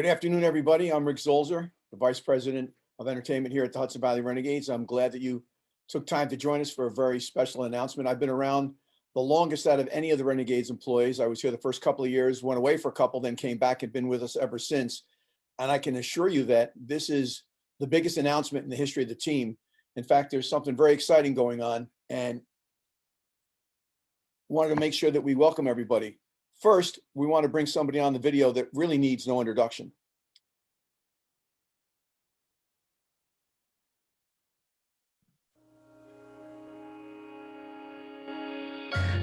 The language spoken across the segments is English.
Good afternoon, everybody. I'm Rick Zolder, the Vice President of Entertainment here at the Hudson Valley Renegades. I'm glad that you took time to join us for a very special announcement. I've been around the longest out of any of the Renegades employees. I was here the first couple of years, went away for a couple, then came back and been with us ever since. And I can assure you that this is the biggest announcement in the history of the team. In fact, there's something very exciting going on, and wanted to make sure that we welcome everybody. First, we want to bring somebody on the video that really needs no introduction.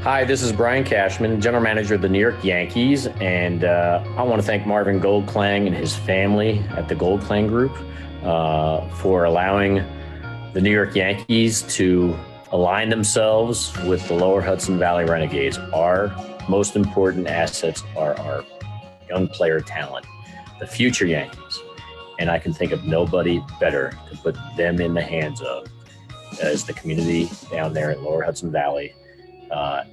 Hi, this is Brian Cashman, General Manager of the New York Yankees, and I want to thank Marvin Goldklang and his family at the Goldklang Group for allowing the New York Yankees to align themselves with the Lower Hudson Valley Renegades. Our most important assets are our young player talent, the future Yankees, and I can think of nobody better to put them in the hands of as the community down there in Lower Hudson Valley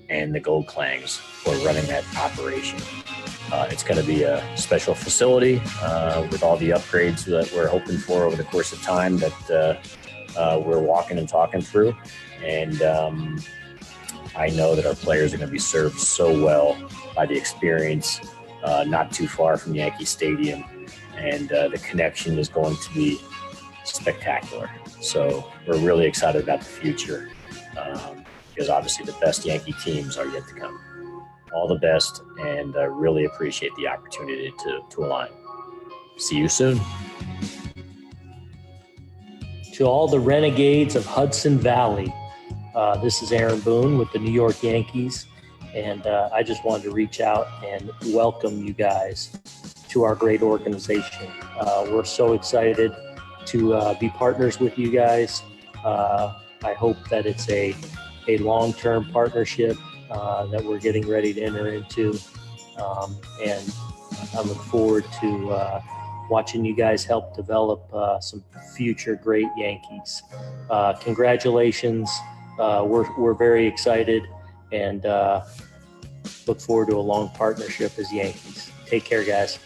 and the Goldklangs for running that operation. It's going to be a special facility with all the upgrades that we're hoping for over the course of time that we're walking and talking through. And I know that our players are going to be served so well by the experience not too far from Yankee Stadium. And the connection is going to be spectacular. So we're really excited about the future. Because obviously the best Yankee teams are yet to come. All the best, and I really appreciate the opportunity to align. See you soon. To all the Renegades of Hudson Valley, this is Aaron Boone with the New York Yankees, and I just wanted to reach out and welcome you guys to our great organization. We're so excited to be partners with you guys. I hope that it's a long-term partnership that we're getting ready to enter into. And I look forward to watching you guys help develop some future great Yankees. Congratulations. We're very excited and look forward to a long partnership as Yankees. Take care, guys.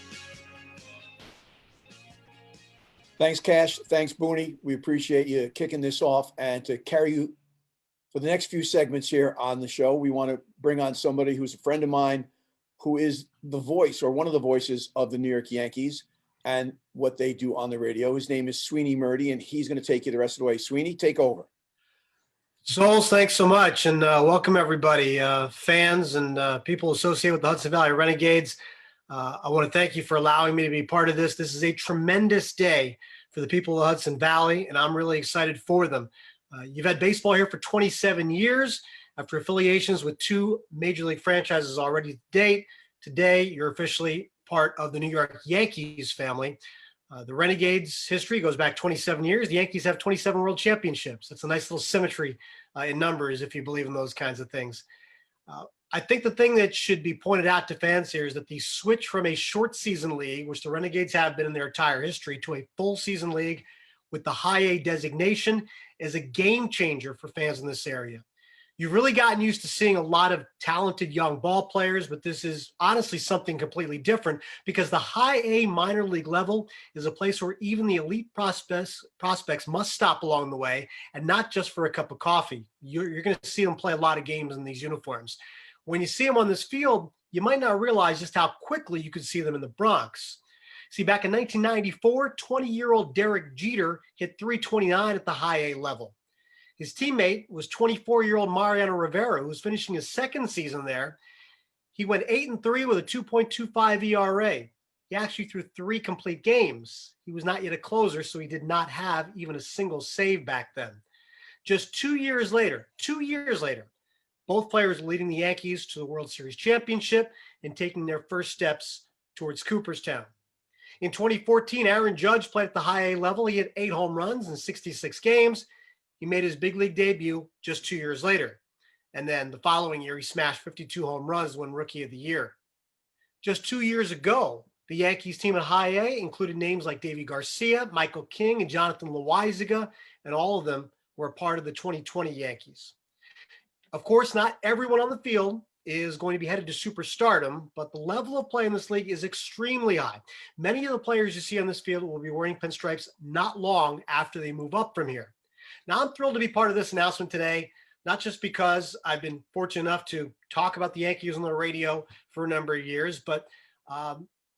Thanks, Cash. Thanks, Booney. We appreciate you kicking this off. And to carry you for the next few segments here on the show, we want to bring on somebody who's a friend of mine, who is the voice or one of the voices of the New York Yankees and what they do on the radio. His name is Sweeny Murti, and he's going to take you the rest of the way. Sweeny, take over. Souls, thanks so much, and welcome everybody, fans and people associated with the Hudson Valley Renegades. I want to thank you for allowing me to be part of this. This is a tremendous day for the people of the Hudson Valley, and I'm really excited for them. You've had baseball here for 27 years after affiliations with 2 Major League franchises already to date. Today, you're officially part of the New York Yankees family. The Renegades' history goes back 27 years. The Yankees have 27 World Championships. That's a nice little symmetry in numbers if you believe in those kinds of things. I think the thing that should be pointed out to fans here is that the switch from a short season league, which the Renegades have been in their entire history, to a full season league with the high A designation is a game changer for fans in this area. You've really gotten used to seeing a lot of talented young ball players, but this is honestly something completely different because the high A minor league level is a place where even the elite prospects must stop along the way, and not just for a cup of coffee. You're going to see them play a lot of games in these uniforms. When you see them on this field, you might not realize just how quickly you could see them in the Bronx. See, back in 1994, 20-year-old Derek Jeter hit .329 at the high A level. His teammate was 24-year-old Mariano Rivera, who was finishing his second season there. He went 8-3 with a 2.25 ERA. He actually threw 3 complete games. He was not yet a closer, so he did not have even a single save back then. Just 2 years later, both players leading the Yankees to the World Series championship and taking their first steps towards Cooperstown. In 2014, Aaron Judge played at the high A level. He had 8 home runs in 66 games. He made his big league debut just 2 years later. And then the following year, he smashed 52 home runs to win Rookie of the Year. Just 2 years ago, the Yankees team at high A included names like Davy Garcia, Michael King, and Jonathan Loaizaga, and all of them were a part of the 2020 Yankees. Of course, not everyone on the field is going to be headed to superstardom, but the level of play in this league is extremely high. Many of the players you see on this field will be wearing pinstripes not long after they move up from here. Now, I'm thrilled to be part of this announcement today, not just because I've been fortunate enough to talk about the Yankees on the radio for a number of years, but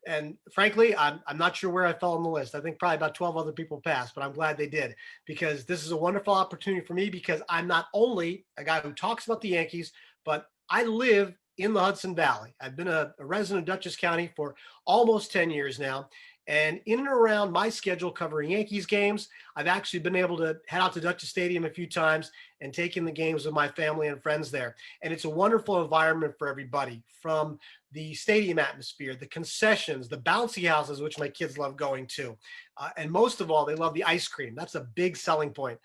and frankly, I'm not sure where I fell on the list. I think probably about 12 other people passed, but I'm glad they did, because this is a wonderful opportunity for me, because I'm not only a guy who talks about the Yankees, but I live in the Hudson Valley. I've been a resident of Dutchess County for almost 10 years now. And in and around my schedule covering Yankees games, I've actually been able to head out to Dutchess Stadium a few times and take in the games with my family and friends there. And it's a wonderful environment for everybody, from the stadium atmosphere, the concessions, the bouncy houses, which my kids love going to. And most of all, they love the ice cream. That's a big selling point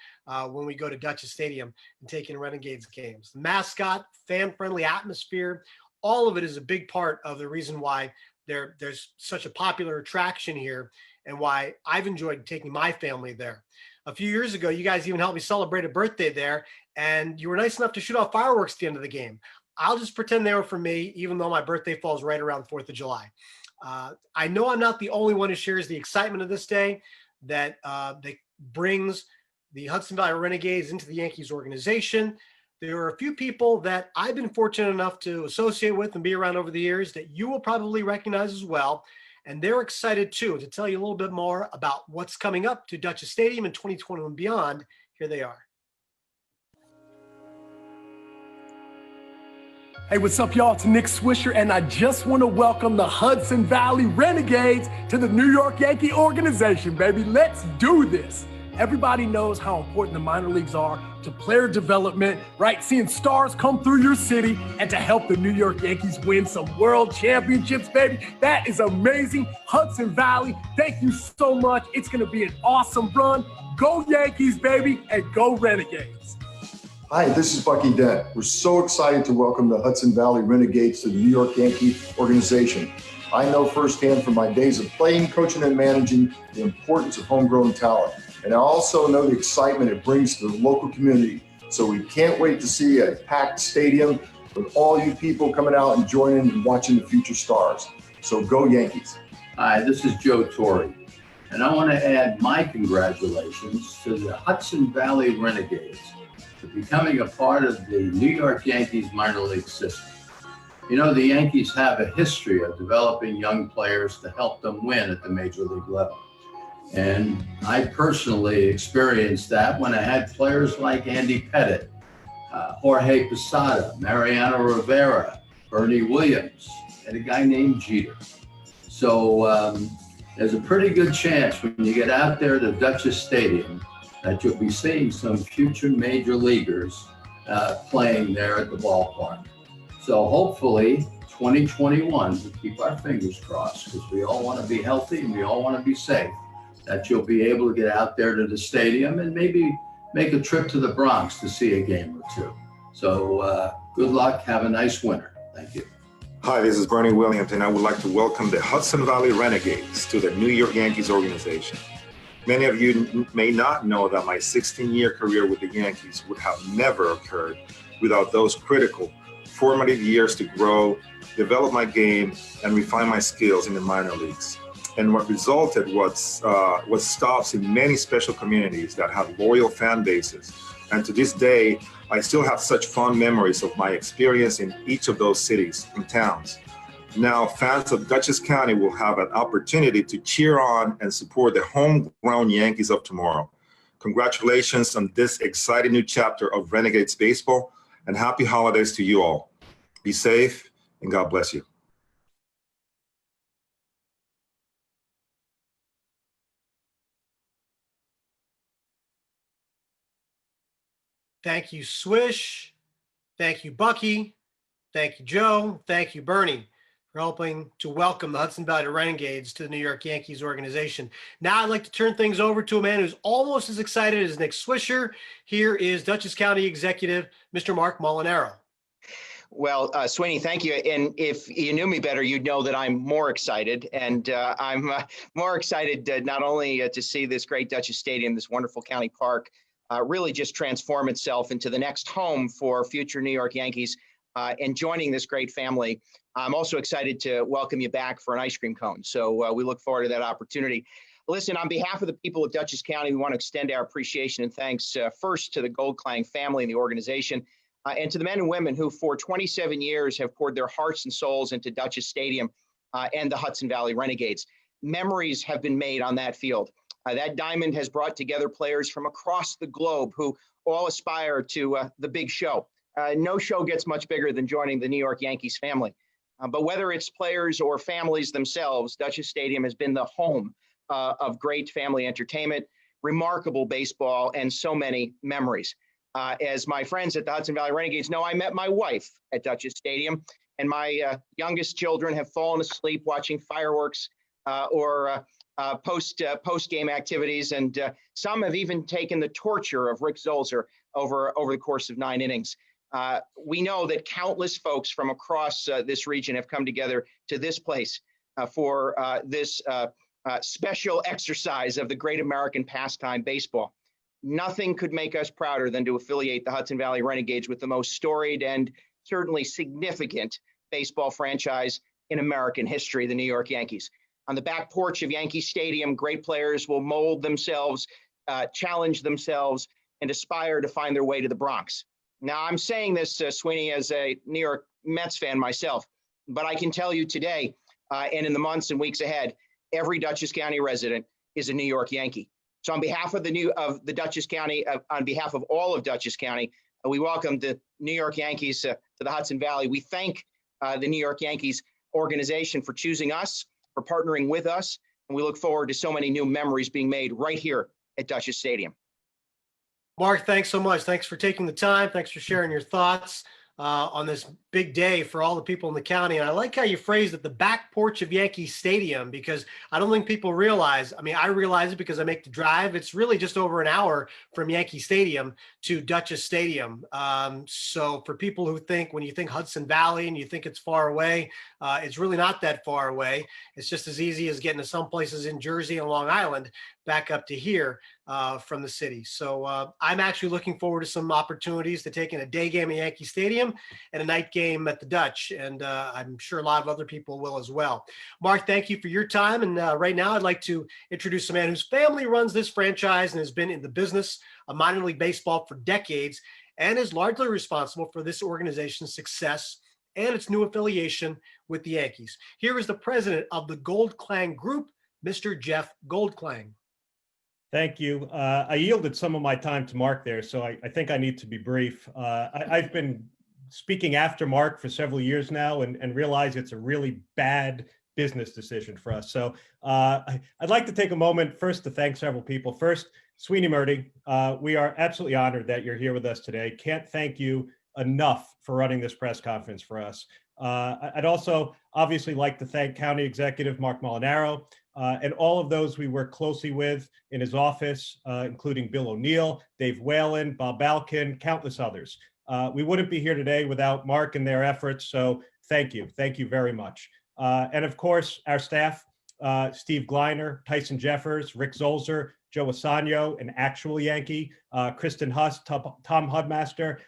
when we go to Dutchess Stadium and take in Renegades games. The mascot, fan-friendly atmosphere, all of it is a big part of the reason why there's such a popular attraction here, and why I've enjoyed taking my family there. A few years ago, you guys even helped me celebrate a birthday there, and you were nice enough to shoot off fireworks at the end of the game. I'll just pretend they were for me, even though my birthday falls right around 4th of July. I know I'm not the only one who shares the excitement of this day that brings the Hudson Valley Renegades into the Yankees organization. There are a few people that I've been fortunate enough to associate with and be around over the years that you will probably recognize as well. And they're excited too to tell you a little bit more about what's coming up to Dutchess Stadium in 2020 and beyond. Here they are. Hey, what's up, y'all? It's Nick Swisher, and I just want to welcome the Hudson Valley Renegades to the New York Yankee organization, baby. Let's do this. Everybody knows how important the minor leagues are to player development, right? Seeing stars come through your city and to help the New York Yankees win some world championships, baby. That is amazing. Hudson Valley, thank you so much. It's going to be an awesome run. Go Yankees, baby, and go Renegades. Hi, this is Bucky Dent. We're so excited to welcome the Hudson Valley Renegades to the New York Yankee organization. I know firsthand from my days of playing, coaching, and managing the importance of homegrown talent. And I also know the excitement it brings to the local community. So we can't wait to see a packed stadium with all you people coming out and joining and watching the future stars. So go Yankees. Hi, this is Joe Torre, and I want to add my congratulations to the Hudson Valley Renegades for becoming a part of the New York Yankees minor league system. You know, the Yankees have a history of developing young players to help them win at the major league level. And I personally experienced that when I had players like Andy Pettit, Jorge Posada, Mariano Rivera, Bernie Williams, and a guy named Jeter. So there's a pretty good chance when you get out there to Dutchess Stadium that you'll be seeing some future major leaguers playing there at the ballpark. So hopefully 2021, we keep our fingers crossed, because we all want to be healthy and we all want to be safe, that you'll be able to get out there to the stadium and maybe make a trip to the Bronx to see a game or two. So good luck. Have a nice winter. Thank you. Hi, this is Bernie Williams, and I would like to welcome the Hudson Valley Renegades to the New York Yankees organization. Many of you may not know that my 16-year career with the Yankees would have never occurred without those critical, formative years to grow, develop my game, and refine my skills in the minor leagues. And what resulted was stops in many special communities that have loyal fan bases. And to this day, I still have such fond memories of my experience in each of those cities and towns. Now, fans of Dutchess County will have an opportunity to cheer on and support the homegrown Yankees of tomorrow. Congratulations on this exciting new chapter of Renegades baseball, and happy holidays to you all. Be safe, and God bless you. Thank you, Swish. Thank you, Bucky. Thank you, Joe. Thank you, Bernie, for helping to welcome the Hudson Valley Renegades to the New York Yankees organization. Now I'd like to turn things over to a man who's almost as excited as Nick Swisher. Here is Dutchess County Executive, Mr. Mark Molinaro. Well, Sweeny, thank you. And if you knew me better, you'd know that I'm more excited. And I'm more excited not only to see this great Dutchess Stadium, this wonderful county park, really just transform itself into the next home for future New York Yankees. and joining this great family. I'm also excited to welcome you back for an ice cream cone. So we look forward to that opportunity. Listen, on behalf of the people of Dutchess County, we want to extend our appreciation and thanks first to the Goldklang family and the organization, and to the men and women who for 27 years have poured their hearts and souls into Dutchess Stadium and the Hudson Valley Renegades. Memories have been made on that field. That diamond has brought together players from across the globe who all aspire to the big show. No show gets much bigger than joining the New York Yankees family. But whether it's players or families themselves, Dutchess Stadium has been the home of great family entertainment, remarkable baseball, and so many memories. As my friends at the Hudson Valley Renegades know, I met my wife at Dutchess Stadium, and my youngest children have fallen asleep watching fireworks or post-game activities, and some have even taken the torture of Rick Zolder over the course of 9 innings. We know that countless folks from across this region have come together to this place for this special exercise of the great American pastime, baseball. Nothing could make us prouder than to affiliate the Hudson Valley Renegades with the most storied and certainly significant baseball franchise in American history, the New York Yankees. On the back porch of Yankee Stadium, great players will mold themselves, challenge themselves, and aspire to find their way to the Bronx. Now, I'm saying this, Sweeny, as a New York Mets fan myself, but I can tell you today, and in the months and weeks ahead, every Dutchess County resident is a New York Yankee. So on behalf of the Dutchess County, on behalf of all of Dutchess County, we welcome the New York Yankees to the Hudson Valley. We thank the New York Yankees organization for choosing us, for partnering with us, and we look forward to so many new memories being made right here at Dutchess Stadium. Mark, thanks so much. Thanks for taking the time. Thanks for sharing your thoughts on this big day for all the people in the county. And I like how you phrased it, the back porch of Yankee Stadium, because I don't think people realize, I mean, I realize it because I make the drive. It's really just over an hour from Yankee Stadium to Dutchess Stadium. So for people who think, when you think Hudson Valley and you think it's far away, it's really not that far away. It's just as easy as getting to some places in Jersey and Long Island back up to here from the city. So I'm actually looking forward to some opportunities to take in a day game at Yankee Stadium and a night game at the Dutch. And I'm sure a lot of other people will as well. Mark, thank you for your time. And right now I'd like to introduce a man whose family runs this franchise and has been in the business of minor league baseball for decades and is largely responsible for this organization's success and its new affiliation with the Yankees. Here is the president of the Goldklang Group, Mr. Jeff Goldklang. Thank you. I yielded some of my time to Mark there, so I think I need to be brief. I've been speaking after Mark for several years now and realize it's a really bad business decision for us. So I'd like to take a moment first to thank several people. First, Sweeny, Murti, we are absolutely honored that you're here with us today. Can't thank you enough for running this press conference for us. I'd also obviously like to thank County Executive Mark Molinaro, and all of those we work closely with in his office, including Bill O'Neill, Dave Whalen, Bob Balkin, countless others. We wouldn't be here today without Mark and their efforts, so thank you very much. And of course, our staff, Steve Gliner, Tyson Jeffers, Rick Zolder, Joe Asano, an actual Yankee, Kristen Huss, Tom Hudmaster.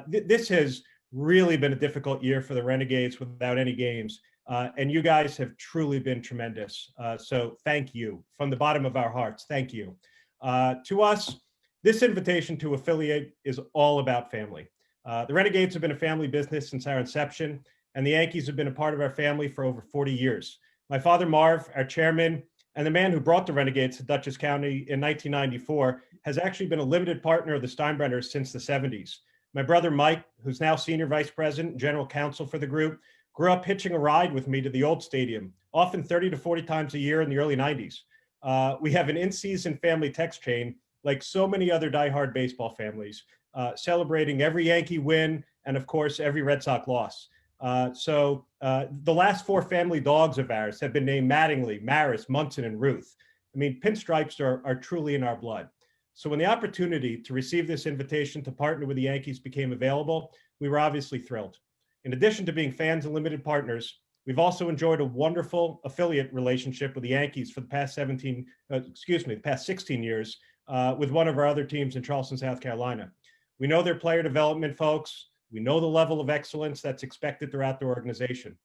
This has really been a difficult year for the Renegades without any games. And you guys have truly been tremendous. So thank you from the bottom of our hearts. Thank you. To us, this invitation to affiliate is all about family. The Renegades have been a family business since our inception, and the Yankees have been a part of our family for over 40 years. My father, Marv, our chairman, and the man who brought the Renegades to Dutchess County in 1994, has actually been a limited partner of the Steinbrenners since the 70s. My brother, Mike, who's now senior vice president and general counsel for the group, grew up hitching a ride with me to the old stadium, often 30 to 40 times a year in the early 90s. We have an in-season family text chain, like so many other diehard baseball families, celebrating every Yankee win and, of course, every Red Sox loss. So the last 4 family dogs of ours have been named Mattingly, Maris, Munson, and Ruth. I mean, pinstripes are truly in our blood. So when the opportunity to receive this invitation to partner with the Yankees became available, we were obviously thrilled. In addition to being fans and limited partners, we've also enjoyed a wonderful affiliate relationship with the Yankees for the past 16 years with one of our other teams in Charleston, South Carolina. We know their player development folks, We know the level of excellence that's expected throughout the organization.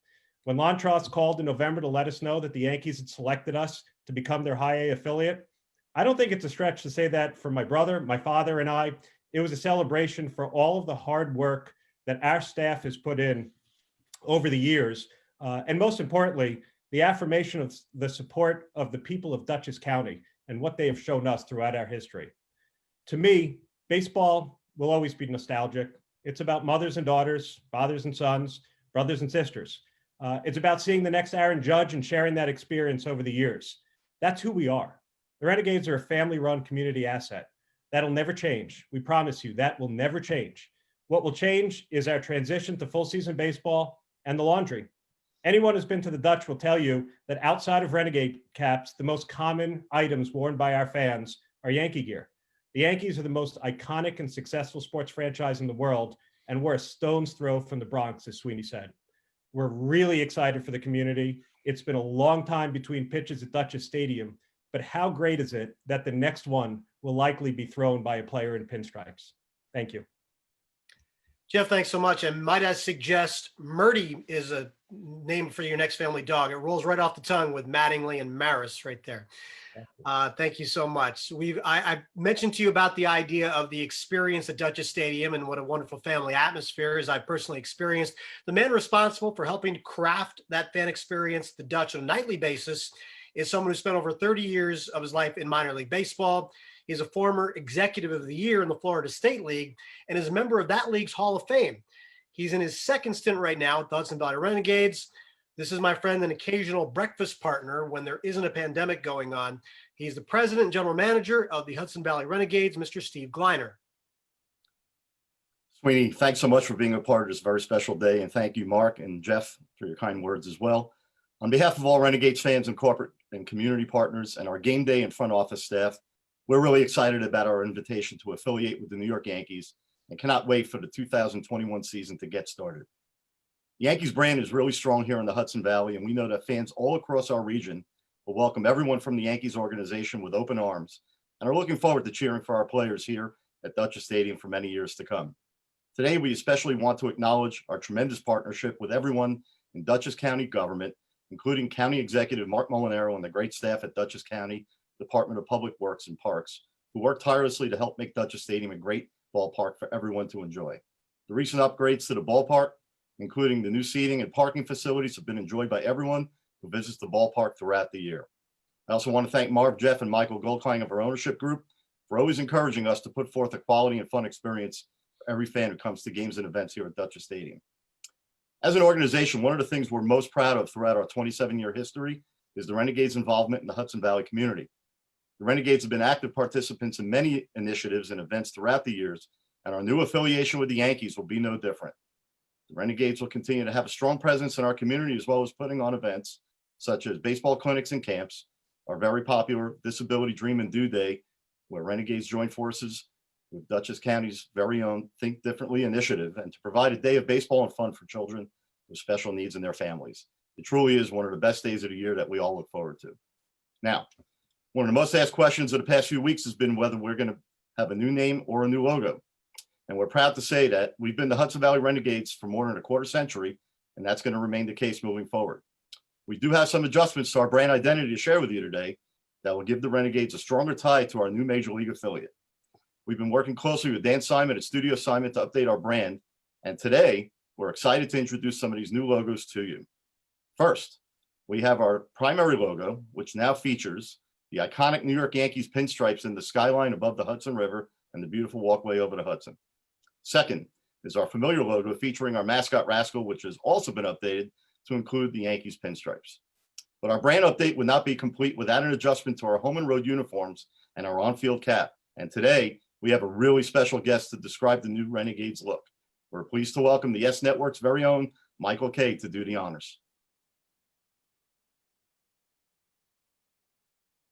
When Montross called in November to let us know that the Yankees had selected us to become their high A affiliate, I don't think it's a stretch to say that for my brother, my father, and I, it was a celebration for all of the hard work that our staff has put in over the years. And most importantly, the affirmation of the support of the people of Dutchess County and what they have shown us throughout our history. To me, baseball will always be nostalgic. It's about mothers and daughters, fathers and sons, brothers and sisters. It's about seeing the next Aaron Judge and sharing that experience over the years. That's who we are. The Renegades are a family-run community asset. That'll never change. We promise you that will never change. What will change is our transition to full season baseball and the laundry. Anyone who's been to the Dutch will tell you that outside of Renegade caps, the most common items worn by our fans are Yankee gear. The Yankees are the most iconic and successful sports franchise in the world, and we're a stone's throw from the Bronx, as Sweeny said. We're really excited for the community. It's been a long time between pitches at Dutchess Stadium, but how great is it that the next one will likely be thrown by a player in pinstripes? Thank you. Jeff, thanks so much. And might I suggest Murti is a name for your next family dog. It rolls right off the tongue with Mattingly and Maris right there. Thank you so much. I mentioned to you about the idea of the experience at Dutchess Stadium and what a wonderful family atmosphere is. I personally experienced. The man responsible for helping to craft that fan experience, the Dutch, on a nightly basis, is someone who spent over 30 years of his life in minor league baseball. He's a former executive of the year in the Florida State League and is a member of that league's Hall of Fame. He's in his second stint right now at the Hudson Valley Renegades. This is my friend, an occasional breakfast partner when there isn't a pandemic going on. He's the president and general manager of the Hudson Valley Renegades, Mr. Steve Gliner. Sweeny, thanks so much for being a part of this very special day. And thank you, Mark and Jeff, for your kind words as well. On behalf of all Renegades fans and corporate and community partners and our game day and front office staff, we're really excited about our invitation to affiliate with the New York Yankees and cannot wait for the 2021 season to get started. The Yankees brand is really strong here in the Hudson Valley, and we know that fans all across our region will welcome everyone from the Yankees organization with open arms and are looking forward to cheering for our players here at Dutchess Stadium for many years to come. Today, we especially want to acknowledge our tremendous partnership with everyone in Dutchess County government, including County Executive Mark Molinaro and the great staff at Dutchess County Department of Public Works and Parks, who work tirelessly to help make Dutchess Stadium a great ballpark for everyone to enjoy. The recent upgrades to the ballpark, including the new seating and parking facilities, have been enjoyed by everyone who visits the ballpark throughout the year. I also want to thank Marv, Jeff, and Michael Goldklang of our ownership group for always encouraging us to put forth a quality and fun experience for every fan who comes to games and events here at Dutchess Stadium. As an organization, one of the things we're most proud of throughout our 27-year history is the Renegades' involvement in the Hudson Valley community. The Renegades have been active participants in many initiatives and events throughout the years, and our new affiliation with the Yankees will be no different. The Renegades will continue to have a strong presence in our community, as well as putting on events such as baseball clinics and camps, our very popular Disability Dream and Do Day, where Renegades join forces with Dutchess County's very own Think Differently initiative, and to provide a day of baseball and fun for children with special needs and their families. It truly is one of the best days of the year that we all look forward to. Now, one of the most asked questions of the past few weeks has been whether we're going to have a new name or a new logo. And we're proud to say that we've been the Hudson Valley Renegades for more than a quarter century, and that's going to remain the case moving forward. We do have some adjustments to our brand identity to share with you today that will give the Renegades a stronger tie to our new Major League affiliate. We've been working closely with Dan Simon at Studio Simon to update our brand, and today we're excited to introduce some of these new logos to you. First, we have our primary logo, which now features the iconic New York Yankees pinstripes in the skyline above the Hudson River and the beautiful walkway over the Hudson. Second is our familiar logo featuring our mascot Rascal, which has also been updated to include the Yankees pinstripes. But our brand update would not be complete without an adjustment to our home and road uniforms and our on-field cap. And today, we have a really special guest to describe the new Renegades look. We're pleased to welcome the YES Network's very own Michael Kay to do the honors.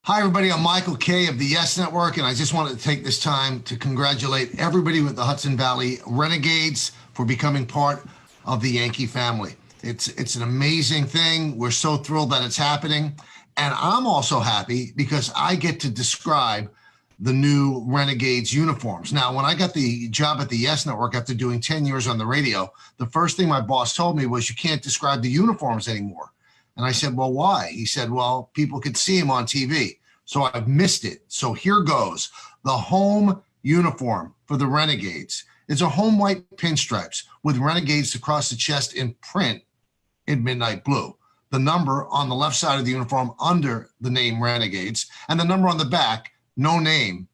Hi, everybody. I'm Michael Kay of the YES Network, and I just wanted to take this time to congratulate everybody with the Hudson Valley Renegades for becoming part of the Yankee family. It's an amazing thing. We're so thrilled that it's happening. And I'm also happy because I get to describe the new Renegades uniforms. Now, when I got the job at the Yes Network after doing 10 years on the radio, the first thing my boss told me was, you can't describe the uniforms anymore. And I said, well, why? He said, well, people could see them on TV. So I've missed it. So here goes. The home uniform for the Renegades is a home white pinstripes with Renegades across the chest in print in midnight blue. The number on the left side of the uniform under the name Renegades, and the number on the back, no name,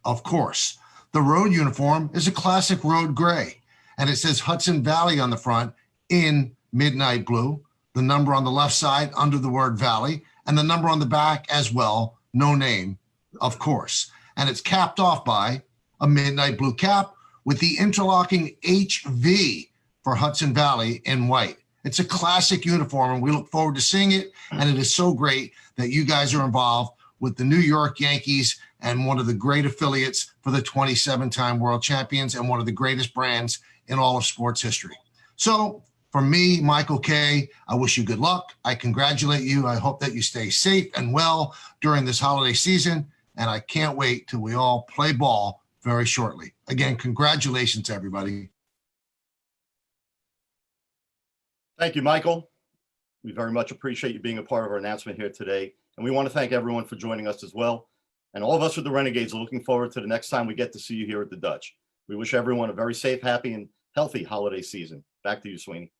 of course. The road uniform is a classic road gray, and it says Hudson Valley on the front in midnight blue, the number on the left side under the word Valley, and the number on the back as well, no name, of course. And it's capped off by a midnight blue cap with the interlocking HV for Hudson Valley in white. It's a classic uniform, and we look forward to seeing it. And it is so great that you guys are involved with the New York Yankees and one of the great affiliates for the 27-time world champions and one of the greatest brands in all of sports history. So for me, Michael K., I wish you good luck. I congratulate you. I hope that you stay safe and well during this holiday season. And I can't wait till we all play ball very shortly. Again, congratulations, everybody. Thank you, Michael. We very much appreciate you being a part of our announcement here today. And we want to thank everyone for joining us as well. And all of us with the Renegades are looking forward to the next time we get to see you here at the Dutch. We wish everyone a very safe, happy, and healthy holiday season. Back to you, Sweeny.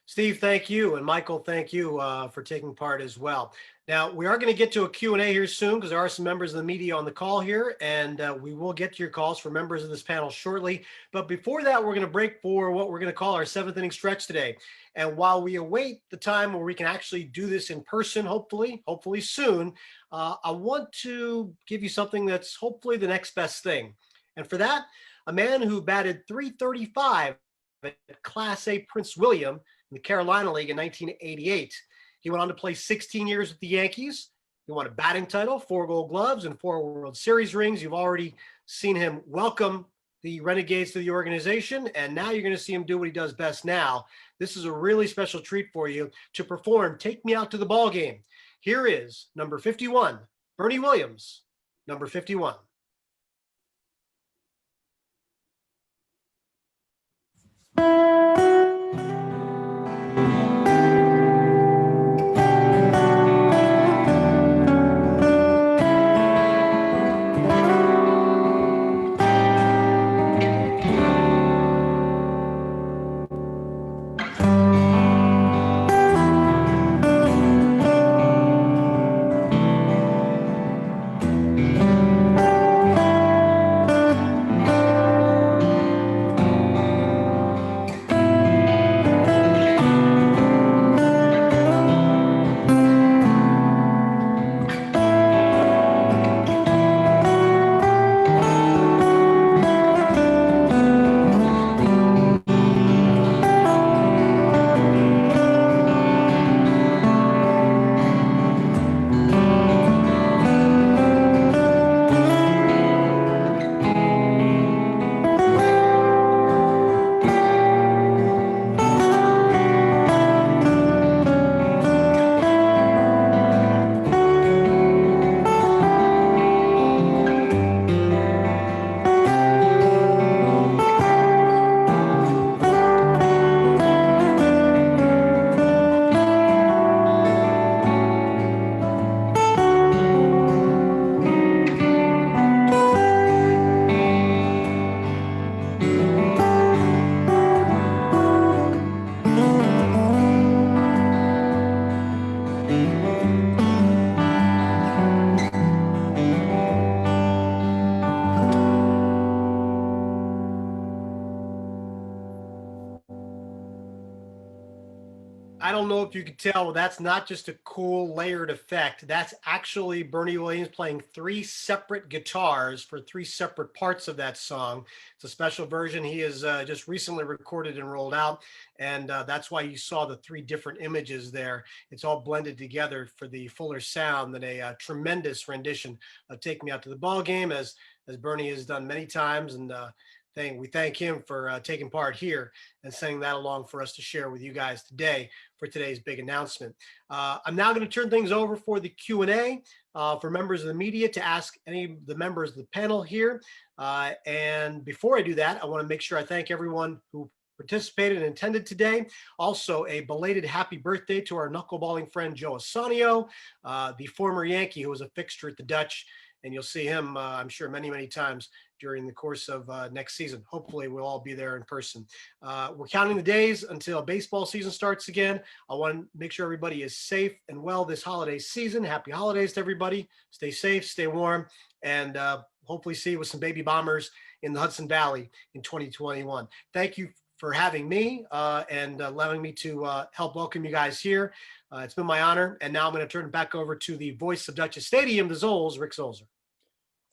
Steve, thank you. And Michael, thank you for taking part as well. Now, we are going to get to a Q&A here soon because there are some members of the media on the call here, and we will get to your calls for members of this panel shortly. But before that, we're going to break for what we're going to call our 7th inning stretch today. And while we await the time where we can actually do this in person, hopefully soon, I want to give you something that's hopefully the next best thing. And for that, a man who batted .335 at Class A Prince William in the Carolina League in 1988. He went on to play 16 years with the Yankees. He won a batting title, 4 Gold Gloves, and 4 World Series rings. You've already seen him welcome the Renegades to the organization, and now you're going to see him do what he does best now. This is a really special treat for you to perform Take Me Out to the Ball Game. Here is number 51, Bernie Williams, number 51. I don't know if you could tell, that's not just a cool layered effect. That's actually Bernie Williams playing 3 separate guitars for 3 separate parts of that song. It's a special version he has just recently recorded and rolled out. And that's why you saw the 3 different images there. It's all blended together for the fuller sound and a tremendous rendition of Take Me Out to the Ball Game, as Bernie has done many times. And we thank him for taking part here and sending that along for us to share with you guys today for today's big announcement. I'm now going to turn things over for the Q&A for members of the media to ask any of the members of the panel here. And before I do that, I want to make sure I thank everyone who participated and attended today. Also, a belated happy birthday to our knuckleballing friend Joe Assanio, the former Yankee who was a fixture at the Dutch. And you'll see him, I'm sure, many, many times during the course of next season. Hopefully, we'll all be there in person. We're counting the days until baseball season starts again. I want to make sure everybody is safe and well this holiday season. Happy holidays to everybody. Stay safe, stay warm, and hopefully see you with some baby bombers in the Hudson Valley in 2021. Thank you for having me and allowing me to help welcome you guys here. It's been my honor. And now I'm going to turn it back over to the voice of Dutchess Stadium, the Zoles, Rick Zolder.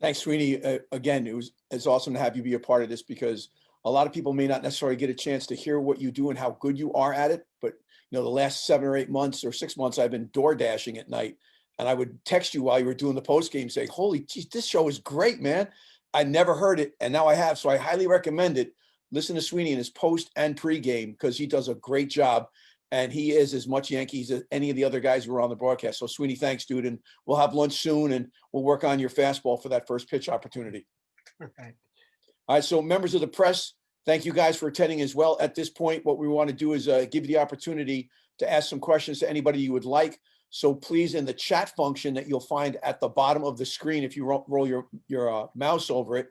Thanks, Sweeny. Again, it's awesome to have you be a part of this because a lot of people may not necessarily get a chance to hear what you do and how good you are at it. But the last 7 or 8 months or 6 months, I've been door dashing at night, and I would text you while you were doing the post game, saying, "Holy geez, this show is great, man! I never heard it, and now I have, so I highly recommend it. Listen to Sweeny in his post and pre-game because he does a great job." And he is as much Yankees as any of the other guys who were on the broadcast. So Sweeny, thanks, dude. And we'll have lunch soon and we'll work on your fastball for that first pitch opportunity. Okay. All right. So members of the press, thank you guys for attending as well. At this point, what we want to do is give you the opportunity to ask some questions to anybody you would like. So please, in the chat function that you'll find at the bottom of the screen, if you roll your mouse over it,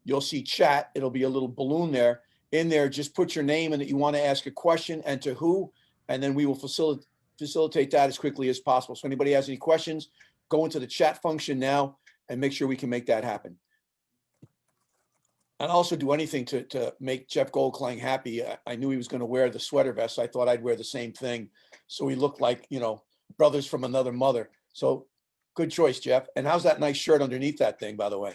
you'll see chat. It'll be a little balloon there. In there, just put your name and that you want to ask a question and to who. And then we will facilitate that as quickly as possible. So anybody has any questions, go into the chat function now and make sure we can make that happen. I'd also do anything to make Jeff Goldklang happy. I knew he was going to wear the sweater vest. I thought I'd wear the same thing. So he looked like, brothers from another mother. So good choice, Jeff. And how's that nice shirt underneath that thing, by the way?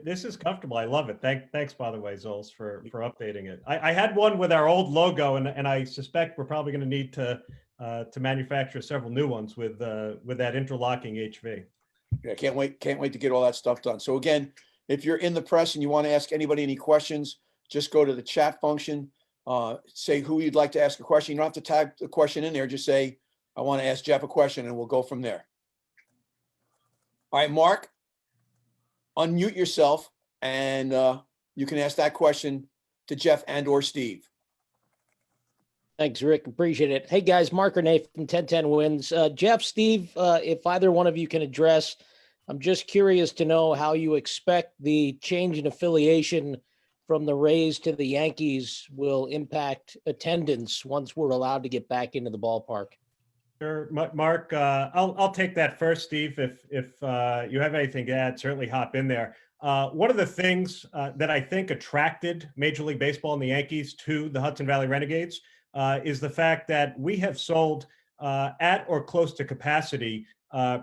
This is comfortable. I love it. Thanks, by the way, Zols, for updating it. I had one with our old logo, and I suspect we're probably going to need to manufacture several new ones with that interlocking HV. Yeah, can't wait to get all that stuff done. So again, if you're in the press and you want to ask anybody any questions, just go to the chat function, say who you'd like to ask a question. You don't have to type the question in there. Just say, I want to ask Jeff a question, and we'll go from there. All right, Mark. Unmute yourself and you can ask that question to Jeff and or Steve. Thanks, Rick. Appreciate it. Hey, guys, Mark Renee from 1010 Wins. Jeff, Steve, if either one of you can address, I'm just curious to know how you expect the change in affiliation from the Rays to the Yankees will impact attendance once we're allowed to get back into the ballpark. Sure, Mark. I'll take that first, Steve. If you have anything to add, certainly hop in there. One of the things that I think attracted Major League Baseball and the Yankees to the Hudson Valley Renegades is the fact that we have sold at or close to capacity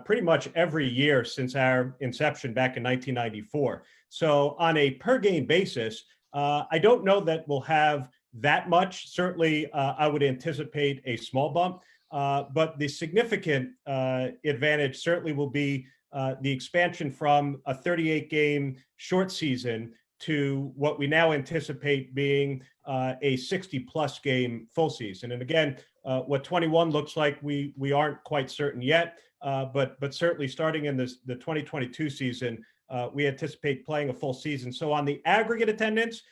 pretty much every year since our inception back in 1994. So on a per game basis, I don't know that we'll have that much. Certainly, I would anticipate a small bump. But the significant advantage certainly will be the expansion from a 38-game short season to what we now anticipate being a 60-plus game full season. And again, what 21 looks like, we aren't quite certain yet, but certainly starting in the 2022 season, we anticipate playing a full season. So on the aggregate attendance,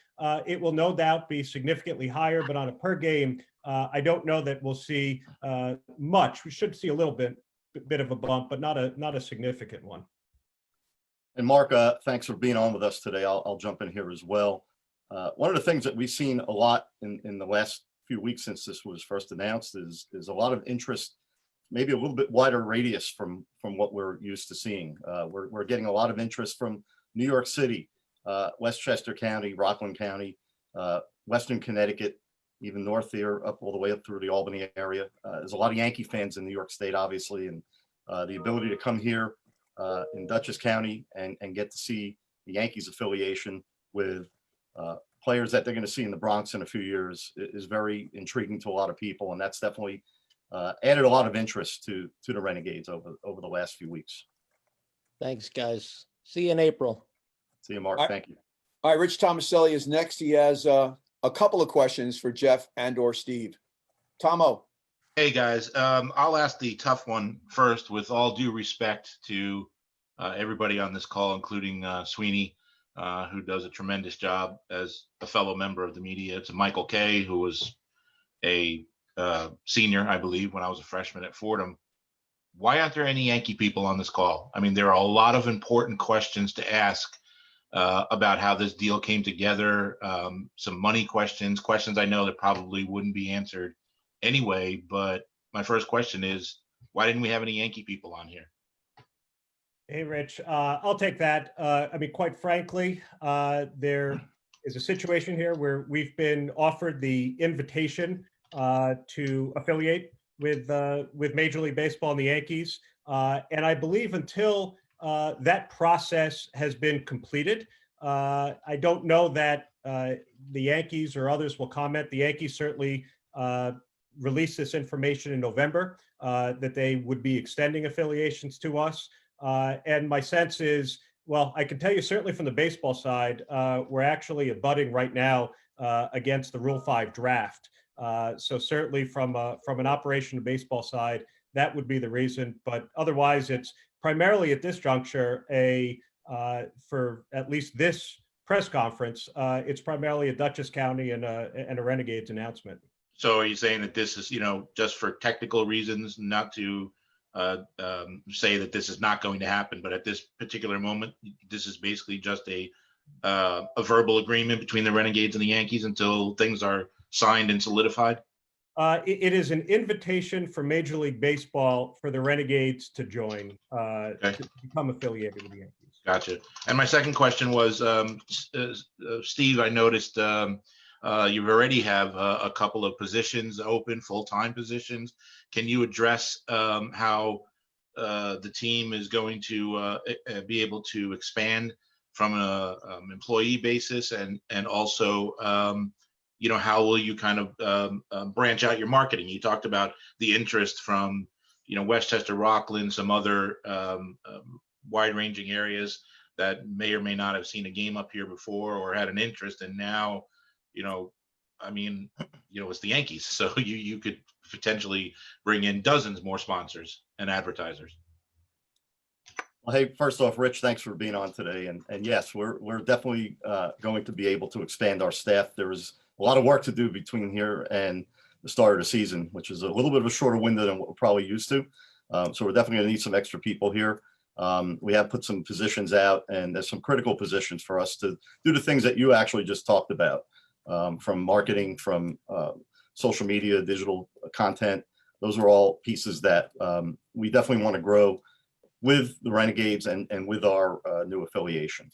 it will no doubt be significantly higher, but on a per game, I don't know that we'll see much. We should see a little bit of a bump, but not a significant one. And Mark, thanks for being on with us today. I'll jump in here as well. One of the things that we've seen a lot in the last few weeks since this was first announced is a lot of interest, maybe a little bit wider radius from what we're used to seeing. We're getting a lot of interest from New York City, Westchester County, Rockland County, Western Connecticut, even north there, up all the way up through the Albany area. There's a lot of Yankee fans in New York State, obviously, and the ability to come here in Dutchess County and get to see the Yankees affiliation with players that they're going to see in the Bronx in a few years is very intriguing to a lot of people, and that's definitely added a lot of interest to the Renegades over the last few weeks. Thanks, guys. See you in April. See you, Mark. Thank you. All right, Rich Tomaselli is next. He has a couple of questions for Jeff and or Steve. Tomo. Hey guys, I'll ask the tough one first, with all due respect to everybody on this call, including Sweeny, who does a tremendous job as a fellow member of the media. It's Michael Kay, who was a senior, I believe, when I was a freshman at Fordham. Why aren't there any Yankee people on this call? I mean, there are a lot of important questions to ask about how this deal came together, some money questions I know that probably wouldn't be answered anyway. But my first question is, why didn't we have any Yankee people on here? Hey, Rich, I'll take that. I mean, quite frankly, there is a situation here where we've been offered the invitation to affiliate with Major League Baseball and the Yankees. And I believe until that process has been completed, I don't know that the Yankees or others will comment. The Yankees certainly released this information in November that they would be extending affiliations to us. And my sense is, well, I can tell you certainly from the baseball side, we're actually abutting right now against the Rule 5 draft. So certainly from an operation of baseball side, that would be the reason. But otherwise, it's primarily at this juncture for at least this press conference, it's primarily a Dutchess County and a Renegades announcement. So are you saying that this is, just for technical reasons, not to say that this is not going to happen, but at this particular moment, this is basically just a verbal agreement between the Renegades and the Yankees until things are signed and solidified? It is an invitation for Major League Baseball for the Renegades to join, to become affiliated with the Yankees. Gotcha. And my second question was, Steve, I noticed you already have a couple of positions open, full-time positions. Can you address how the team is going to be able to expand from an employee basis, and also how will you kind of branch out your marketing? You talked about the interest from Westchester, Rockland, some other wide-ranging areas that may or may not have seen a game up here before or had an interest, and now it's the Yankees, so you could potentially bring in dozens more sponsors and advertisers. Well, hey, first off, Rich, thanks for being on today. And yes, we're definitely going to be able to expand our staff. There is a lot of work to do between here and the start of the season, which is a little bit of a shorter window than what we're probably used to. So we're definitely going to need some extra people here. We have put some positions out, and there's some critical positions for us to do the things that you actually just talked about, from marketing, from social media, digital content. Those are all pieces that we definitely want to grow with the Renegades and with our new affiliation.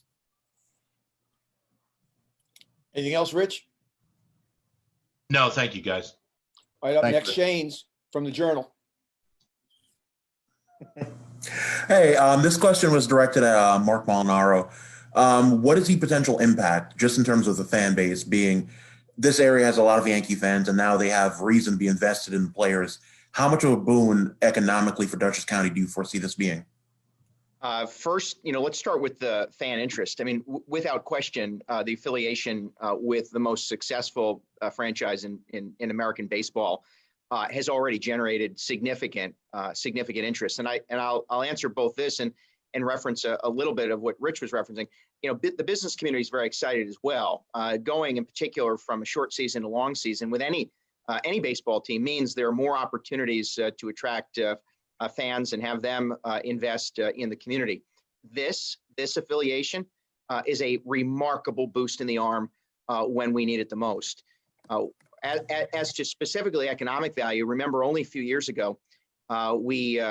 Anything else, Rich? No, thank you, guys. All right, up Thanks, next, Rich. Shane's from the Journal. Hey, this question was directed at Mark Molinaro. What is the potential impact, just in terms of the fan base, being this area has a lot of Yankee fans, and now they have reason to be invested in the players? How much of a boon economically for Dutchess County do you foresee this being? First, let's start with the fan interest. I mean, without question, the affiliation with the most successful franchise in American baseball has already generated significant interest. And I'll answer both this and reference a little bit of what Rich was referencing. The business community is very excited as well. Going in particular from a short season to long season with any baseball team means there are more opportunities to attract fans and have them invest in the community. This affiliation is a remarkable boost in the arm when we need it the most. As to specifically economic value, remember only a few years ago, we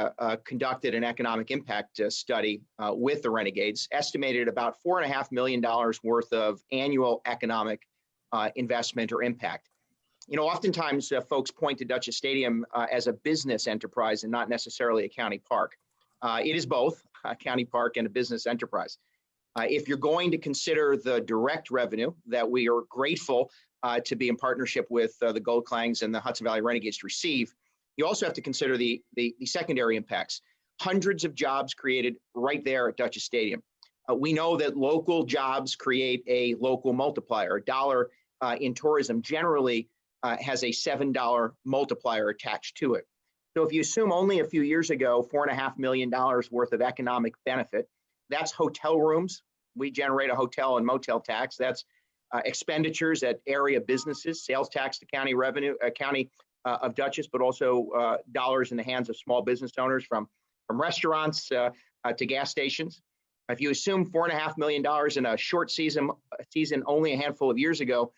conducted an economic impact study with the Renegades, estimated about $4.5 million worth of annual economic investment or impact. Oftentimes folks point to Dutchess Stadium as a business enterprise and not necessarily a county park. It is both a county park and a business enterprise. If you're going to consider the direct revenue that we are grateful to be in partnership with the Goldklangs and the Hudson Valley Renegades to receive, you also have to consider the secondary impacts. Hundreds of jobs created right there at Dutchess Stadium. We know that local jobs create a local multiplier. A dollar in tourism generally has a $7 multiplier attached to it. So if you assume only a few years ago, $4.5 million worth of economic benefit, that's hotel rooms. We generate a hotel and motel tax. That's expenditures at area businesses, sales tax to county revenue, county of Dutchess, but also dollars in the hands of small business owners from restaurants to gas stations. If you assume $4.5 million in a short season only a handful of years ago,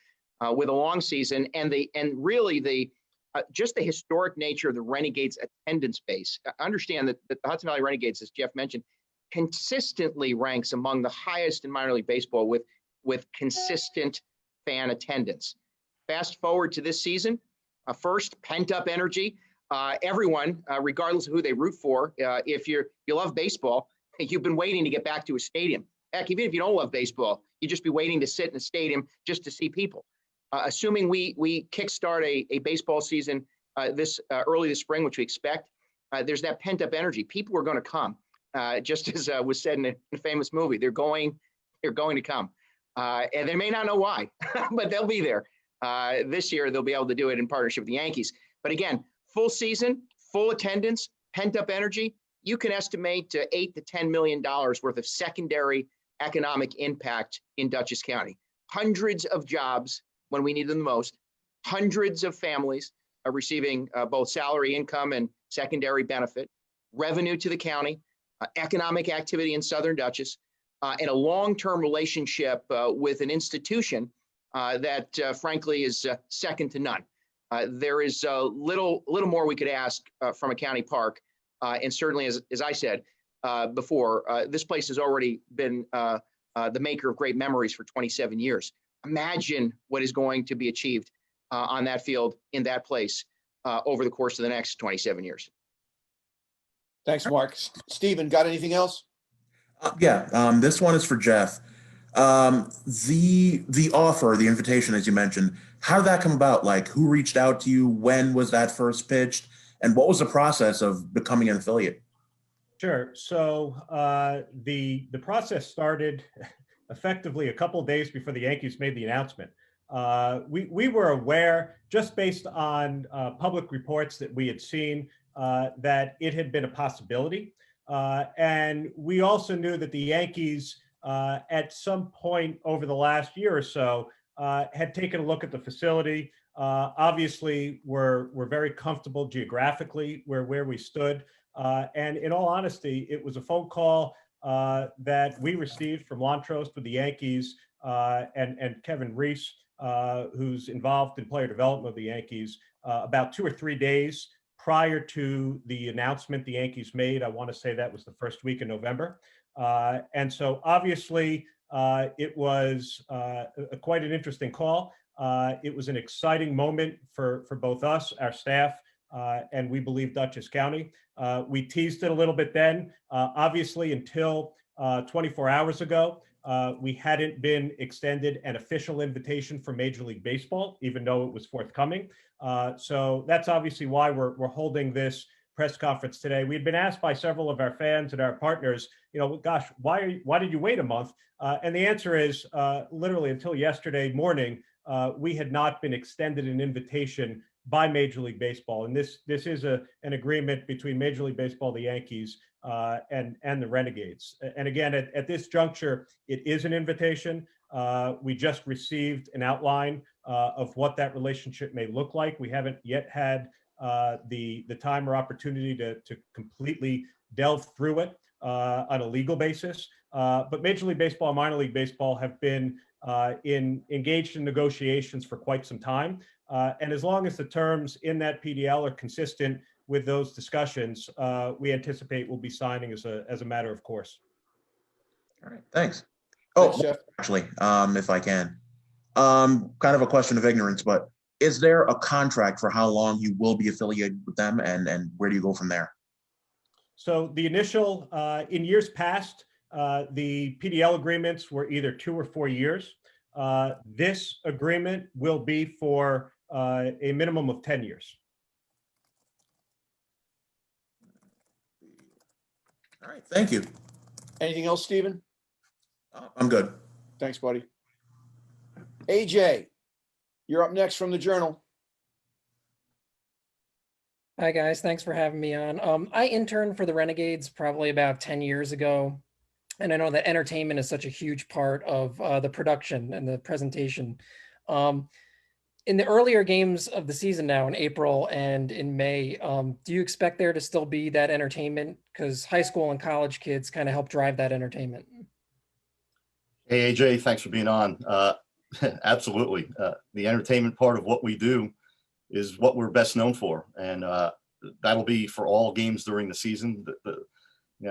with a long season, and really the just the historic nature of the Renegades attendance base. Understand that the Hudson Valley Renegades, as Jeff mentioned, consistently ranks among the highest in minor league baseball with consistent fan attendance. Fast forward to this season, first pent-up energy. Everyone, regardless of who they root for, if you love baseball, you've been waiting to get back to a stadium. Heck, even if you don't love baseball, you'd just be waiting to sit in a stadium just to see people. Assuming we kickstart a baseball season this early this spring, which we expect, there's that pent-up energy. People are going to come, just as was said in a famous movie. They're going to come, and they may not know why, but they'll be there. This year, they'll be able to do it in partnership with the Yankees. But again, full season, full attendance, pent-up energy. You can estimate $8 to $10 million worth of secondary economic impact in Dutchess County. Hundreds of jobs when we need them the most. Hundreds of families are receiving both salary income and secondary benefit, revenue to the county, economic activity in Southern Dutchess, and a long-term relationship with an institution that, frankly, is second to none. There is little more we could ask from a county park, and certainly, as I said before, this place has already been the maker of great memories for 27 years. Imagine what is going to be achieved on that field in that place over the course of the next 27 years. Thanks, Mark. Stephen, got anything else? This one is for Jeff. The offer, the invitation, as you mentioned, how did that come about? Like, who reached out to you? When was that first pitched? And what was the process of becoming an affiliate? Sure. So the process started effectively a couple of days before the Yankees made the announcement. We were aware, just based on public reports that we had seen, that it had been a possibility. And we also knew that the Yankees, at some point over the last year or so, had taken a look at the facility. Obviously, we're very comfortable geographically where we stood. And in all honesty, it was a phone call that we received from Lontrost with the Yankees and Kevin Reese, who's involved in player development of the Yankees, about 2 or 3 days prior to the announcement the Yankees made. I want to say that was the first week in November. And so obviously it was quite an interesting call. It was an exciting moment for both us, our staff, and we believe Dutchess County. We teased it a little bit then. Obviously, until 24 hours ago, we hadn't been extended an official invitation for Major League Baseball, even though it was forthcoming. So that's obviously why we're holding this press conference today. We had been asked by several of our fans and our partners, gosh, why did you wait a month? And the answer is literally until yesterday morning, we had not been extended an invitation by Major League Baseball. And this is an agreement between Major League Baseball, the Yankees, and the Renegades. And again, at this juncture, it is an invitation. We just received an outline of what that relationship may look like. We haven't yet had the time or opportunity to completely delve through it on a legal basis. But Major League Baseball and minor league baseball have been engaged in negotiations for quite some time. And as long as the terms in that PDL are consistent with those discussions, we anticipate we'll be signing as a matter of course. All right, thanks. Thanks, Jeff. Actually, if I can, kind of a question of ignorance, but is there a contract for how long you will be affiliated with them, and where do you go from there? So the initial, in years past, the PDL agreements were either 2 or 4 years. This agreement will be for a minimum of 10 years. All right, thank you. Anything else, Stephen? I'm good. Thanks, buddy. AJ, you're up next from the Journal. Hi, guys. Thanks for having me on. I interned for the Renegades probably about 10 years ago. And I know that entertainment is such a huge part of the production and the presentation. In the earlier games of the season now, in April and in May, do you expect there to still be that entertainment? Because high school and college kids kind of help drive that entertainment. Hey, AJ, thanks for being on. Absolutely. The entertainment part of what we do is what we're best known for. And that'll be for all games during the season.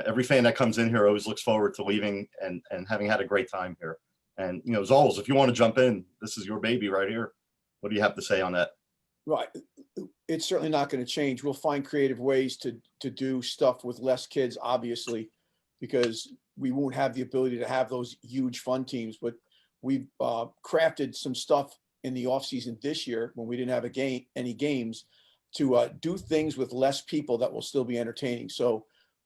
Every fan that comes in here always looks forward to leaving and having had a great time here. And, Zols, if you want to jump in, this is your baby right here. What do you have to say on that? Right. It's certainly not going to change. We'll find creative ways to do stuff with less kids, obviously, because we won't have the ability to have those huge fun teams. But we've crafted some stuff in the offseason this year when we didn't have any games to do things with less people that will still be entertaining. So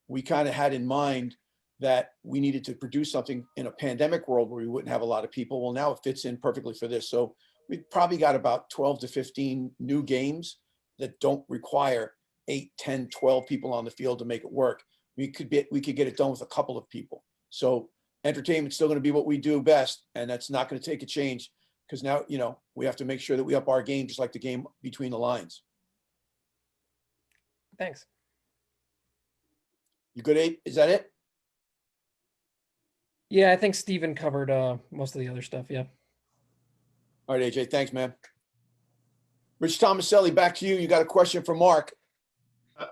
we kind of had in mind that we needed to produce something in a pandemic world where we wouldn't have a lot of people. Well, now it fits in perfectly for this. So we've probably got about 12 to 15 new games that don't require 8, 10, 12 people on the field to make it work. We could get it done with a couple of people. So entertainment's still going to be what we do best, and that's not going to take a change because now, we have to make sure that we up our game just like the game between the lines. Thanks. You good, Abe? Is that it? Yeah, I think Steven covered most of the other stuff. Yeah. All right, AJ, thanks, man. Rich Tomaselli, back to you. You got a question for Mark.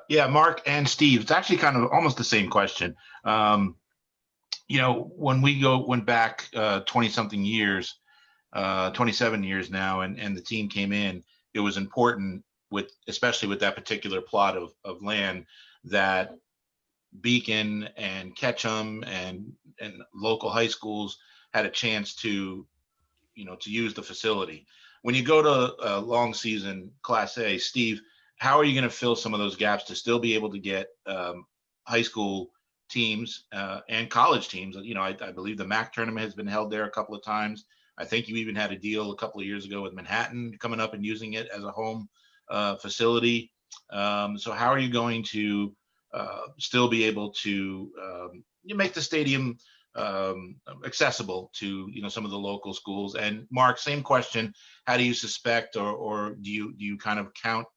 Yeah, Mark and Steve. It's actually kind of almost the same question. When we went back 20-something years, 27 years now, and the team came in, it was important especially with that particular plot of land that Beacon and Ketchum and local high schools had a chance to use the facility. When you go to a long season Class A, Steve, how are you going to fill some of those gaps to still be able to get high school teams and college teams? I believe the MAC tournament has been held there a couple of times. I think you even had a deal a couple of years ago with Manhattan coming up and using it as a home facility. So how are you going to still be able to make the stadium accessible to some of the local schools? And Mark, same question: how do you suspect, or do you kind of account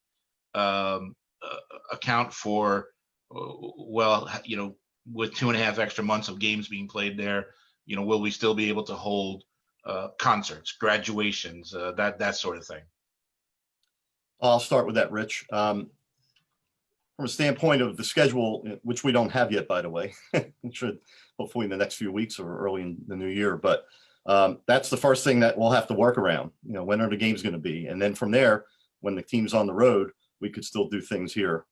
for with 2.5 extra months of games being played there, will we still be able to hold concerts, graduations, that sort of thing? I'll start with that, Rich. From a standpoint of the schedule, which we don't have yet, by the way, it should hopefully in the next few weeks or early in the new year. But that's the first thing that we'll have to work around. When are the games going to be? And then from there, when the team's on the road, we could still do things here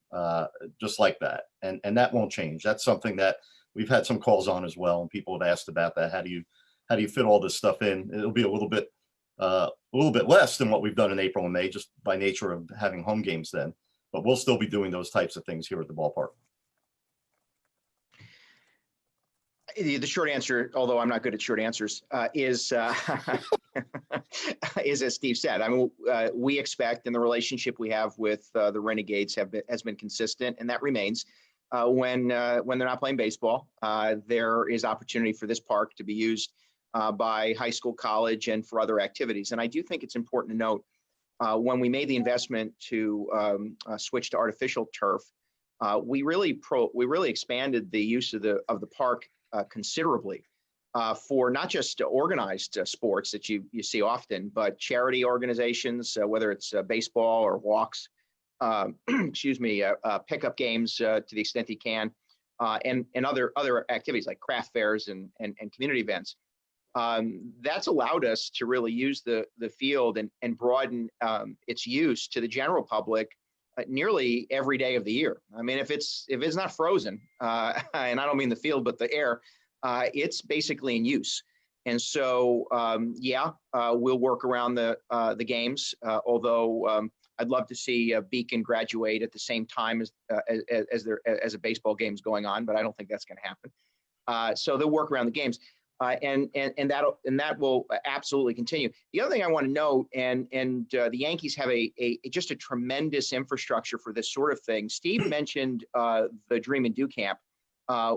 just like that. And that won't change. That's something that we've had some calls on as well. And people have asked about that. How do you fit all this stuff in? It'll be a little bit less than what we've done in April and May, just by nature of having home games then. But we'll still be doing those types of things here at the ballpark. The short answer, although I'm not good at short answers, is as Steve said. I mean, we expect, and the relationship we have with the Renegades has been consistent, and that remains. When they're not playing baseball, there is opportunity for this park to be used by high school, college, and for other activities. And I do think it's important to note when we made the investment to switch to artificial turf, we really expanded the use of the park considerably for not just organized sports that you see often, but charity organizations, whether it's baseball or walks, pickup games to the extent he can, and other activities like craft fairs and community events. That's allowed us to really use the field and broaden its use to the general public nearly every day of the year. I mean, if it's not frozen, and I don't mean the field, but the air, it's basically in use. And so, we'll work around the games. Although I'd love to see Beacon graduate at the same time as a baseball game's going on, but I don't think that's going to happen. So they'll work around the games. and that will absolutely continue. The other thing I want to note, and the Yankees have just a tremendous infrastructure for this sort of thing. Steve mentioned the Dream and Do Camp,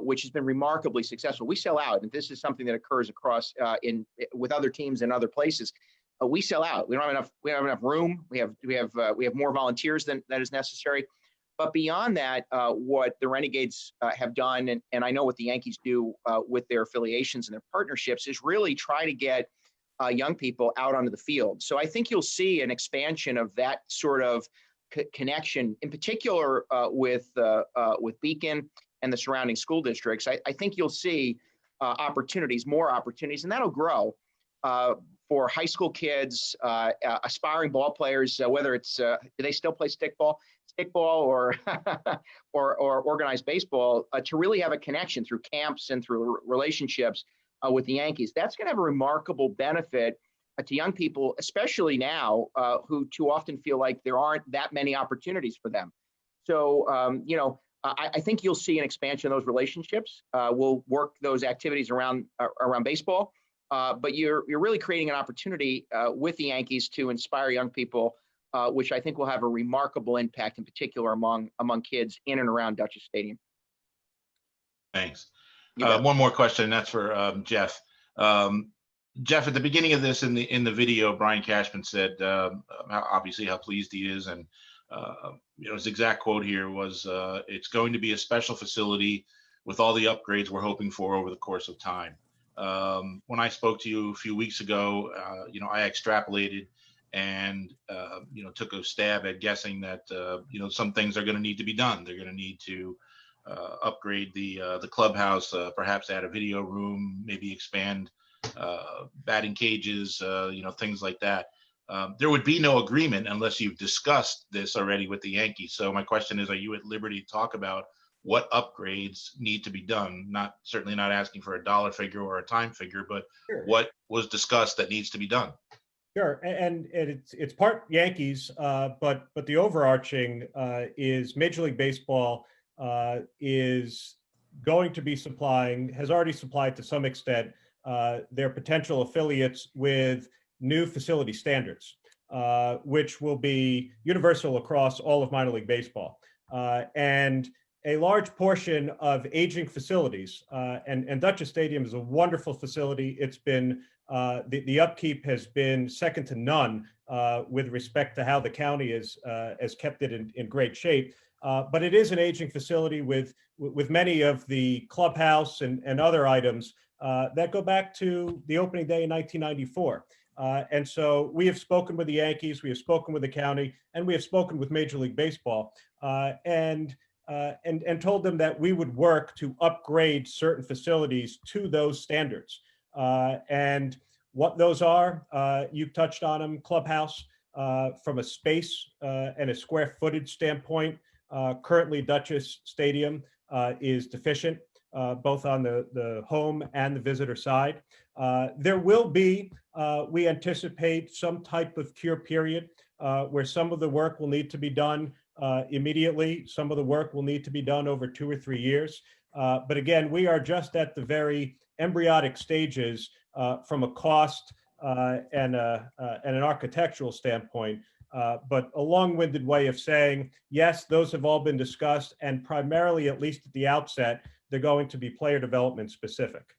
which has been remarkably successful. We sell out, and this is something that occurs across with other teams in other places. We sell out. We don't have enough. We don't have enough room. We have more volunteers than that is necessary. But beyond that, what the Renegades have done, and I know what the Yankees do with their affiliations and their partnerships, is really try to get young people out onto the field. So I think you'll see an expansion of that sort of connection, in particular with Beacon and the surrounding school districts. I think you'll see more opportunities, and that'll grow for high school kids, aspiring ball players, whether it's do they still play stickball or organized baseball, to really have a connection through camps and through relationships with the Yankees. That's going to have a remarkable benefit to young people, especially now, who too often feel like there aren't that many opportunities for them. So, I think you'll see an expansion of those relationships. We'll work those activities around baseball, but you're really creating an opportunity with the Yankees to inspire young people, which I think will have a remarkable impact, in particular among kids in and around Dutchess Stadium. Thanks. One more question, and that's for Jeff. Jeff, at the beginning of this, in the video, Brian Cashman said obviously how pleased he is, and his exact quote here was, "It's going to be a special facility with all the upgrades we're hoping for over the course of time." When I spoke to you a few weeks ago, I extrapolated and took a stab at guessing that some things are going to need to be done. They're going to need to upgrade the clubhouse, perhaps add a video room, maybe expand batting cages, things like that. There would be no agreement unless you've discussed this already with the Yankees. So my question is, are you at liberty to talk about what upgrades need to be done? Certainly not asking for a dollar figure or a time figure, but Sure. What was discussed that needs to be done? Sure, and it's part Yankees, but the overarching is Major League Baseball is going to be has already supplied to some extent their potential affiliates with new facility standards, which will be universal across all of minor league baseball. And a large portion of aging facilities, and Dutchess Stadium is a wonderful facility. It's been, the upkeep has been second to none with respect to how the county has kept it in great shape. But it is an aging facility with many of the clubhouse and other items that go back to the opening day in 1994. And so we have spoken with the Yankees, we have spoken with the county, and we have spoken with Major League Baseball, and told them that we would work to upgrade certain facilities to those standards. And what those are, you've touched on them. Clubhouse, from a space and a square footage standpoint, currently Dutchess Stadium is deficient, both on the home and the visitor side. There will be, we anticipate, some type of cure period where some of the work will need to be done immediately. Some of the work will need to be done over 2 or 3 years. But again, we are just at the very embryonic stages from a cost and an architectural standpoint. But a long-winded way of saying, yes, those have all been discussed, and primarily, at least at the outset, they're going to be player development specific.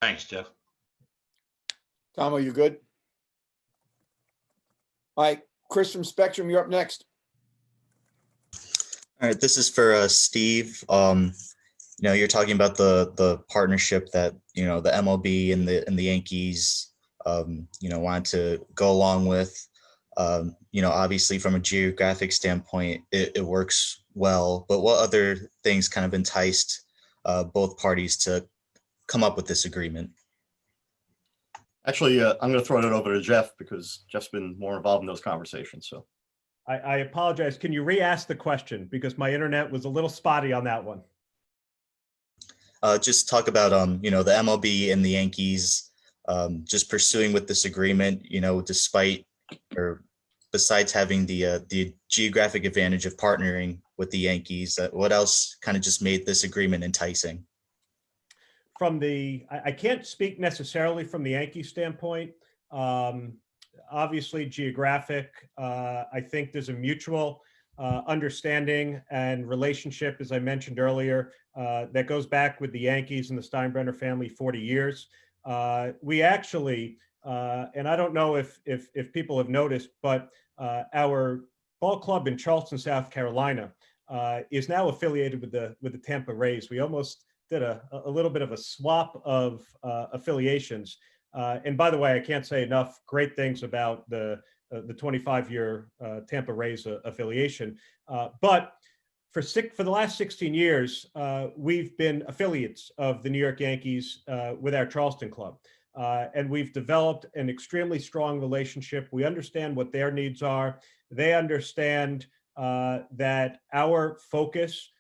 Thanks, Jeff. Tom, are you good? All right, Chris from Spectrum, you're up next. All right, this is for Steve. You're talking about the partnership that the MLB and the Yankees wanted to go along with. Obviously from a geographic standpoint, it works well. But what other things kind of enticed both parties to come up with this agreement? Actually, I'm going to throw it over to Jeff because Jeff's been more involved in those conversations. So I apologize. Can you re-ask the question, because my internet was a little spotty on that one? Just talk about the MLB and the Yankees just pursuing with this agreement. Despite or besides having the geographic advantage of partnering with the Yankees, what else kind of just made this agreement enticing? from I can't speak necessarily from the Yankee standpoint. Obviously, geographic. I think there's a mutual understanding and relationship, as I mentioned earlier, that goes back with the Yankees and the Steinbrenner family 40 years. We actually, and I don't know if people have noticed, but our ball club in Charleston, South Carolina, is now affiliated with the Tampa Rays. We almost did a little bit of a swap of affiliations. And by the way, I can't say enough great things about the 25-year Tampa Rays affiliation. But for the last 16 years, we've been affiliates of the New York Yankees with our Charleston club. And we've developed an extremely strong relationship. We understand what their needs are. They understand that our focus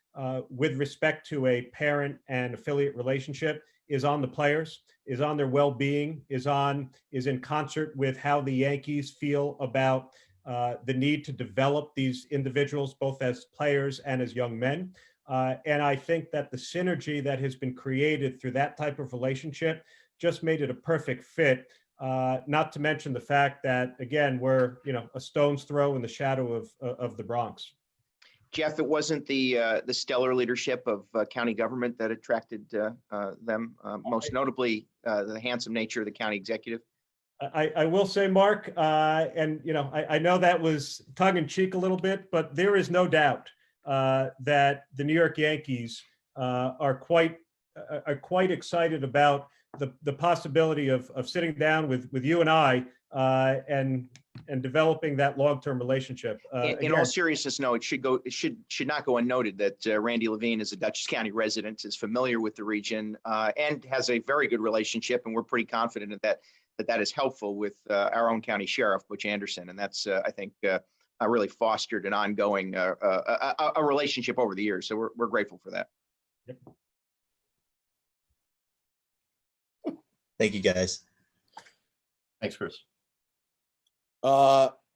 with respect to a parent and affiliate relationship is on the players, is on their well-being, is in concert with how the Yankees feel about the need to develop these individuals, both as players and as young men. And I think that the synergy that has been created through that type of relationship just made it a perfect fit. Not to mention the fact that, again, we're a stone's throw in the shadow of the Bronx. Jeff, it wasn't the stellar leadership of county government that attracted them, most notably the handsome nature of the county executive. I will say, Mark, and I know that was tongue in cheek a little bit, but there is no doubt that the New York Yankees are quite excited about the possibility of sitting down with you and I and developing that long-term relationship. In all seriousness, no, it should not go unnoted that Randy Levine, as a Dutchess County resident, is familiar with the region and has a very good relationship, and we're pretty confident that is helpful with our own county sheriff, Butch Anderson, and that's I think really fostered an ongoing a relationship over the years. So we're grateful for that. Yep. Thank you, guys. Thanks, Chris.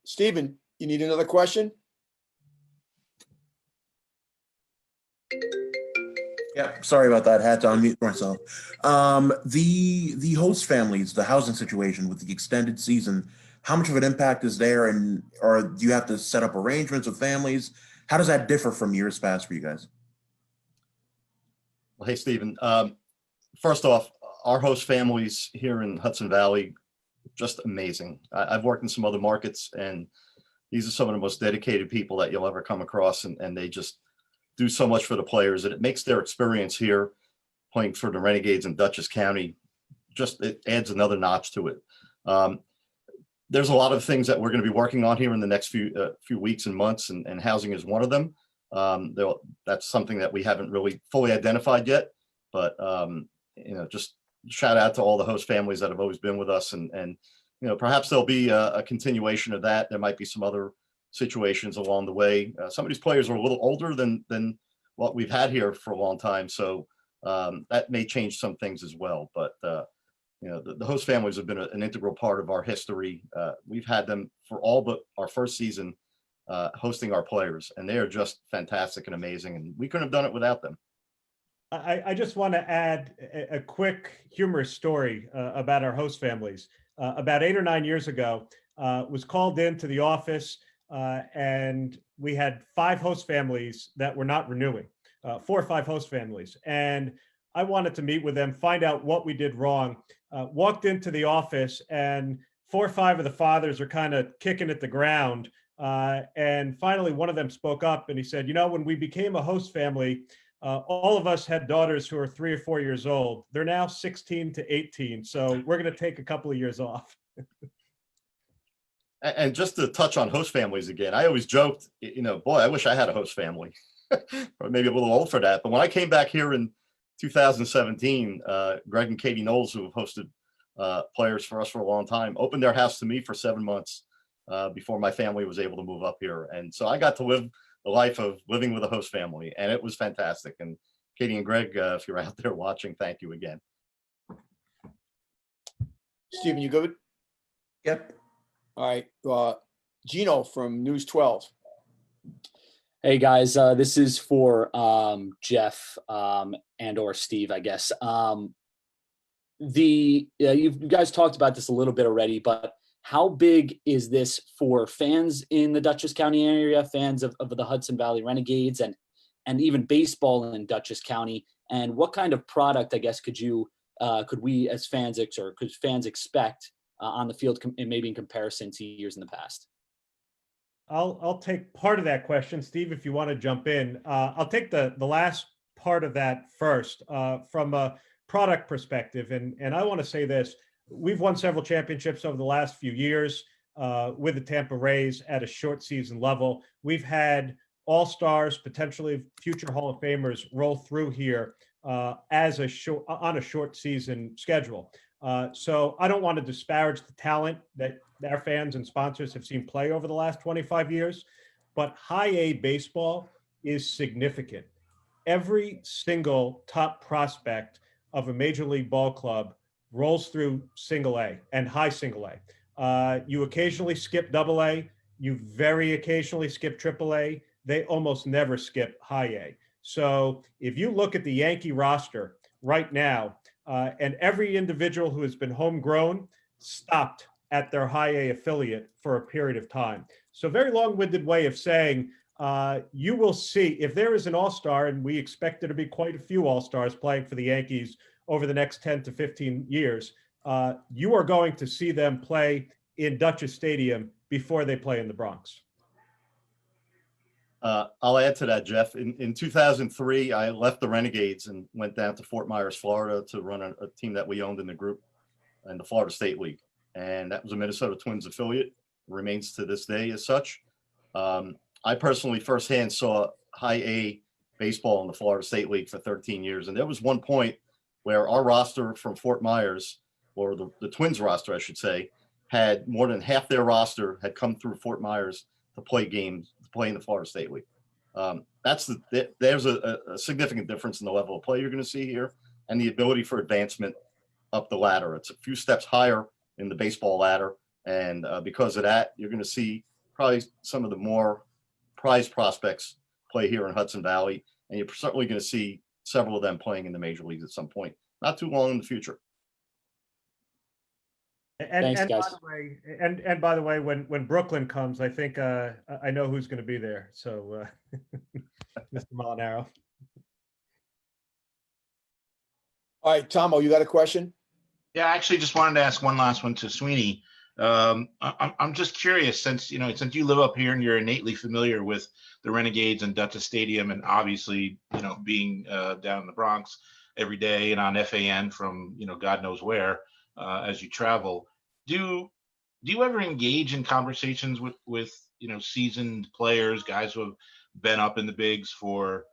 Stephen, you need another question? Yeah, sorry about that. Had to unmute myself. The host families, the housing situation with the extended season, how much of an impact is there, or do you have to set up arrangements with families? How does that differ from years past for you guys? Well, hey, Stephen. First off, our host families here in Hudson Valley, just amazing. I've worked in some other markets, and these are some of the most dedicated people that you'll ever come across, and they just do so much for the players, and it makes their experience here playing for the Renegades in Dutchess County, it adds another notch to it. There's a lot of things that we're going to be working on here in the next few weeks and months, and housing is one of them. That's something that we haven't really fully identified yet, but just shout out to all the host families that have always been with us, and perhaps there'll be a continuation of that. There might be some other situations along the way. Some of these players are a little older than what we've had here for a long time, so that may change some things as well. But the host families have been an integral part of our history. We've had them for all but our first season hosting our players, and they are just fantastic and amazing, and we couldn't have done it without them. I just want to add a quick humorous story about our host families. About 8 or 9 years ago, was called into the office, and we had 5 host families that were not renewing, 4 or 5 host families. And I wanted to meet with them, find out what we did wrong. Walked into the office, and 4 or 5 of the fathers are kind of kicking at the ground. And finally, one of them spoke up, and he said, when we became a host family, all of us had daughters who are 3 or 4 years old. They're now 16 to 18. So we're going to take a couple of years off. And just to touch on host families again, I always joked, boy, I wish I had a host family. Or maybe a little old for that. But when I came back here in 2017, Greg and Katie Knowles, who have hosted players for us for a long time, opened their house to me for 7 months before my family was able to move up here. And so I got to live the life of living with a host family, and it was fantastic. And Katie and Greg, if you're out there watching, thank you again. Stephen, you good? Yep. All right. Gino from News 12. Hey guys, this is for Jeff and or Steve, I guess. you guys talked about this a little bit already, but how big is this for fans in the Dutchess County area, fans of the Hudson Valley Renegades, and even baseball in Dutchess County? And what kind of product, I guess, could we as fans could fans expect on the field, maybe in comparison to years in the past? I'll take part of that question, Steve, if you want to jump in. I'll take the last part of that first from a product perspective. And I want to say this, we've won several championships over the last few years with the Tampa Rays at a short season level. We've had all-stars, potentially future Hall of Famers roll through here on a short season schedule. So I don't want to disparage the talent that our fans and sponsors have seen play over the last 25 years, but high A baseball is significant. Every single top prospect of a major league ball club rolls through single A and high single A. You occasionally skip double A. You very occasionally skip triple A. They almost never skip high A. So if you look at the Yankee roster right now, and every individual who has been homegrown stopped at their high A affiliate for a period of time. So very long-winded way of saying, you will see if there is an all-star, and we expect there to be quite a few all-stars playing for the Yankees over the next 10 to 15 years, you are going to see them play in Dutchess Stadium before they play in the Bronx. I'll add to that, Jeff. In 2003, I left the Renegades and went down to Fort Myers, Florida to run a team that we owned in the group in the Florida State League. And that was a Minnesota Twins affiliate, remains to this day as such. I personally firsthand saw high A baseball in the Florida State League for 13 years. And there was one point where our roster from Fort Myers, or the Twins roster, I should say, had more than half their roster had come through Fort Myers to play games, to play in the Florida State League. There's a significant difference in the level of play you're going to see here and the ability for advancement up the ladder. It's a few steps higher in the baseball ladder. And because of that, you're going to see probably some of the more prized prospects play here in Hudson Valley. And you're certainly going to see several of them playing in the major leagues at some point, not too long in the future. And by the way, when Brooklyn comes, I think I know who's going to be there. So, Mr. Molinaro. All right, Tomo, you got a question? Yeah, I actually just wanted to ask one last one to Sweeny. I'm just curious, since you live up here and you're innately familiar with the Renegades and Dutchess Stadium, and obviously being down in the Bronx every day and on FAN from God knows where as you travel. Do you ever engage in conversations with seasoned players, guys who have been up in the bigs for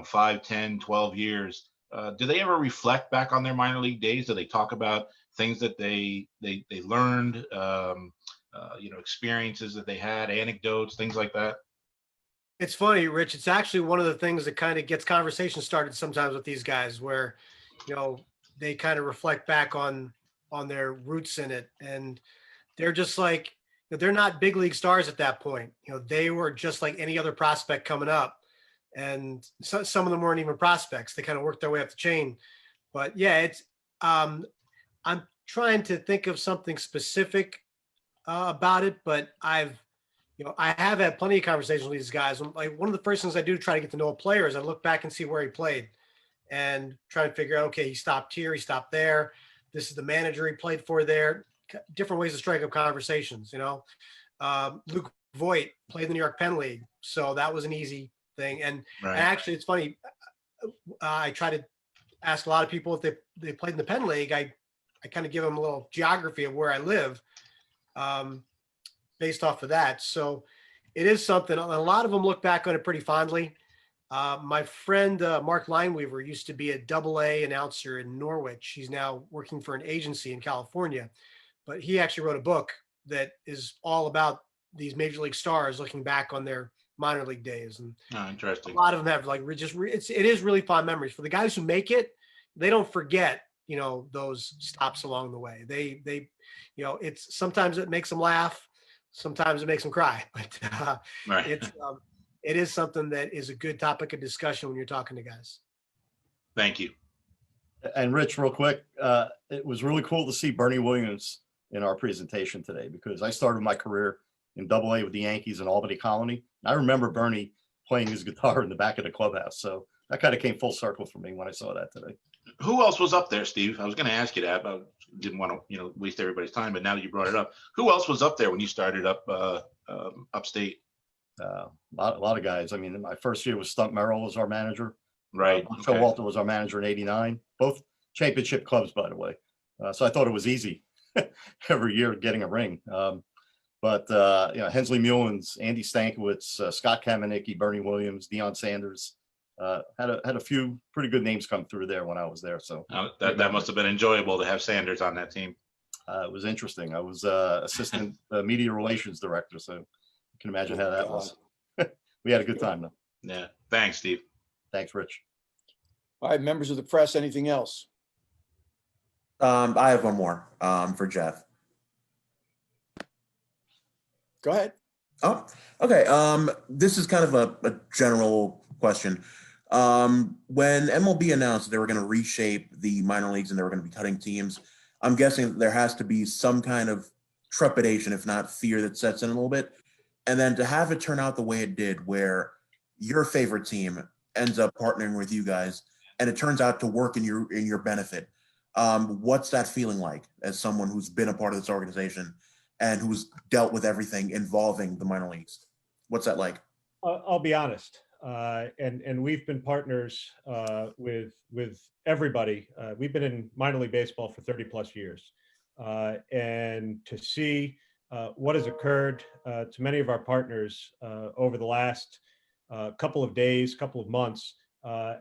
5, 10, 12 years? Do they ever reflect back on their minor league days? Do they talk about things that they learned, experiences that they had, anecdotes, things like that? It's funny, Rich. It's actually one of the things that kind of gets conversation started sometimes with these guys, where they kind of reflect back on their roots in it, and they're just like, they're not big league stars at that point. They were just like any other prospect coming up, and some of them weren't even prospects. They kind of worked their way up the chain. But yeah, it's I'm trying to think of something specific about it, but I have had plenty of conversations with these guys. Like, one of the first things I do to try to get to know a player is I look back and see where he played and try to figure out, okay, he stopped here, he stopped there. This is the manager he played for there. Different ways to strike up conversations. Luke Voigt played in the New York Penn League, so that was an easy thing. And, right. And actually, it's funny. I try to ask a lot of people if they played in the Penn League. I kind of give them a little geography of where I live based off of that. So it is something. A lot of them look back on it pretty fondly. My friend Mark Lineweaver used to be a AA announcer in Norwich. He's now working for an agency in California, but he actually wrote a book that is all about these major league stars looking back on their minor league days. And interesting. A lot of them have it is really fond memories. For the guys who make it, they don't forget those stops along the way. They it's sometimes it makes them laugh, sometimes it makes them cry, but right. It is something that is a good topic of discussion when you're talking to guys. Thank you. And Rich, real quick, it was really cool to see Bernie Williams in our presentation today, because I started my career in AA with the Yankees in Albany Colony. And I remember Bernie playing his guitar in the back of the clubhouse. So that kind of came full circle for me when I saw that today. Who else was up there, Steve? I was going to ask you that, but didn't want to, waste everybody's time. But now that you brought it up, who else was up there when you started up upstate? A lot of guys. I mean, my first year was Stump Merrill was our manager. Right. Phil Walter was our manager in '89. Both championship clubs, by the way. So I thought it was easy every year getting a ring. But Hensley Mullins, Andy Stankiewicz, Scott Kamenicki, Bernie Williams, Deion Sanders. Had a few pretty good names come through there when I was there. So that must have been enjoyable to have Sanders on that team. It was interesting. I was assistant media relations director, so you can imagine how that was. We had a good time though. Yeah. Thanks, Steve. Thanks, Rich. All right, members of the press, anything else? I have one more for Jeff. Go ahead. Oh, okay. This is kind of a general question. When MLB announced they were going to reshape the minor leagues and they were going to be cutting teams, I'm guessing there has to be some kind of trepidation, if not fear, that sets in a little bit. And then to have it turn out the way it did, where your favorite team ends up partnering with you guys, and it turns out to work in your benefit. What's that feeling like as someone who's been a part of this organization and who's dealt with everything involving the minor leagues? What's that like? I'll be honest, and we've been partners with everybody. We've been in minor league baseball for 30 plus years, and to see what has occurred to many of our partners over the last couple of days, couple of months,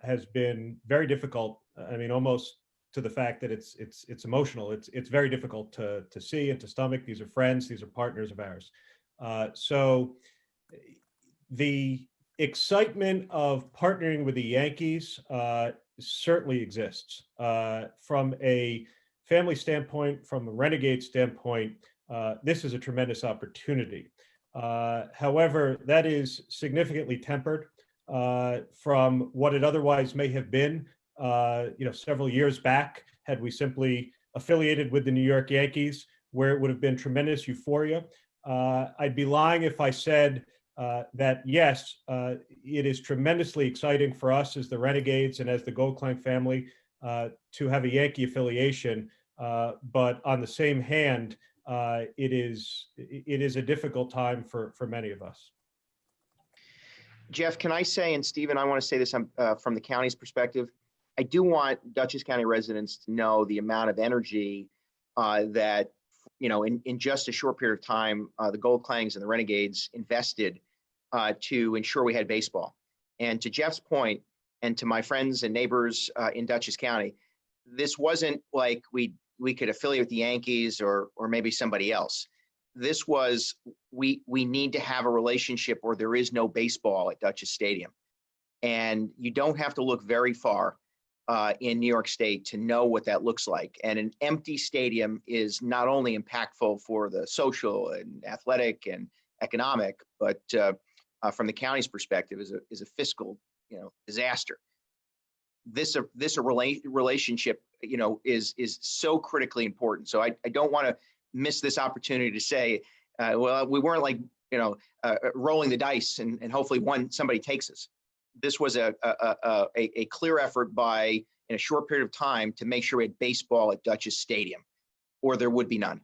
has been very difficult. I mean, almost to the fact that it's emotional. It's very difficult to see and to stomach. These are friends. These are partners of ours. So the excitement of partnering with the Yankees certainly exists. From a family standpoint, from a Renegade standpoint, this is a tremendous opportunity. However, that is significantly tempered from what it otherwise may have been, several years back, had we simply affiliated with the New York Yankees, where it would have been tremendous euphoria. I'd be lying if I said that, yes, it is tremendously exciting for us as the Renegades and as the Goldklang family to have a Yankee affiliation. But on the same hand, it is a difficult time for many of us. Jeff, can I say, and Stephen, I want to say this from the county's perspective, I do want Dutchess County residents to know the amount of energy that, in just a short period of time, the Goldklangs and the Renegades invested to ensure we had baseball. And to Jeff's point, and to my friends and neighbors in Dutchess County, this wasn't like we could affiliate with the Yankees or maybe somebody else. This was, we need to have a relationship or there is no baseball at Dutchess Stadium. And you don't have to look very far in New York State to know what that looks like. And an empty stadium is not only impactful for the social and athletic and economic, but from the county's perspective is a fiscal, disaster. This relationship, is so critically important. So I don't want to miss this opportunity to say, well, we weren't like, rolling the dice and hopefully somebody takes us. This was a clear effort in a short period of time to make sure we had baseball at Dutchess Stadium, or there would be none.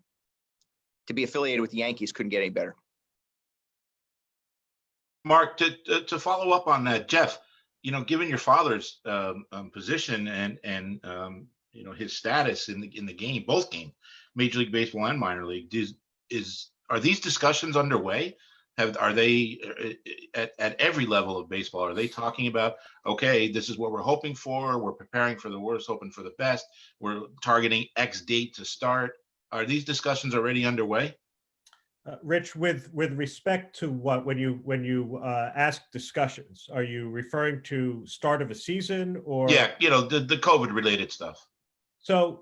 To be affiliated with the Yankees couldn't get any better. Mark, to follow up on that, Jeff, given your father's position and his status in the game, both game, Major League Baseball and minor league, are these discussions underway? Are they at every level of baseball? Are they talking about, okay, this is what we're hoping for, we're preparing for the worst, hoping for the best, we're targeting X date to start? Are these discussions already underway? Rich, with respect to what, when you ask discussions, are you referring to start of a season or? Yeah, the COVID related stuff. So